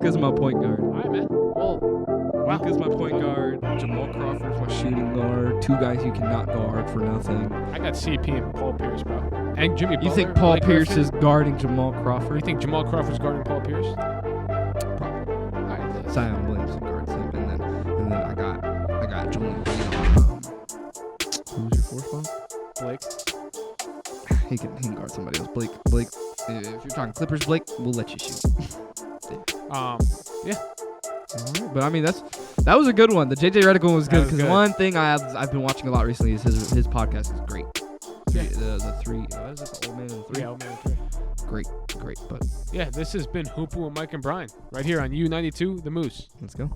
Speaker 1: is my point guard.
Speaker 2: All right, man. Well, wow.
Speaker 1: Luka's my point guard. Jamal Crawford's my shooting guard. Two guys you cannot guard for nothing.
Speaker 2: I got CP and Paul Pierce, bro. And Jimmy Butler.
Speaker 1: You think Paul
Speaker 2: Blake
Speaker 1: Pierce
Speaker 2: Griffin?
Speaker 1: is guarding Jamal Crawford?
Speaker 2: You think Jamal Crawford's guarding Paul Pierce?
Speaker 1: Probably.
Speaker 2: All right.
Speaker 1: Zion Williamson guards him, and then I got Julian Green on. Who's your fourth spot?
Speaker 2: Blake.
Speaker 1: He can guard somebody else. Blake. If you're talking Clippers, Blake, we'll let you shoot.
Speaker 2: Yeah.
Speaker 1: All right, but I mean that was a good one. The JJ Redick one was good because one thing I've been watching a lot recently is his podcast is great. The three. What is it? The Old Man and Three.
Speaker 2: Yeah, Old Man and Three.
Speaker 1: Great. But
Speaker 2: yeah, this has been Hoopin with Mike and Brian right here on U92 The Moose.
Speaker 1: Let's go.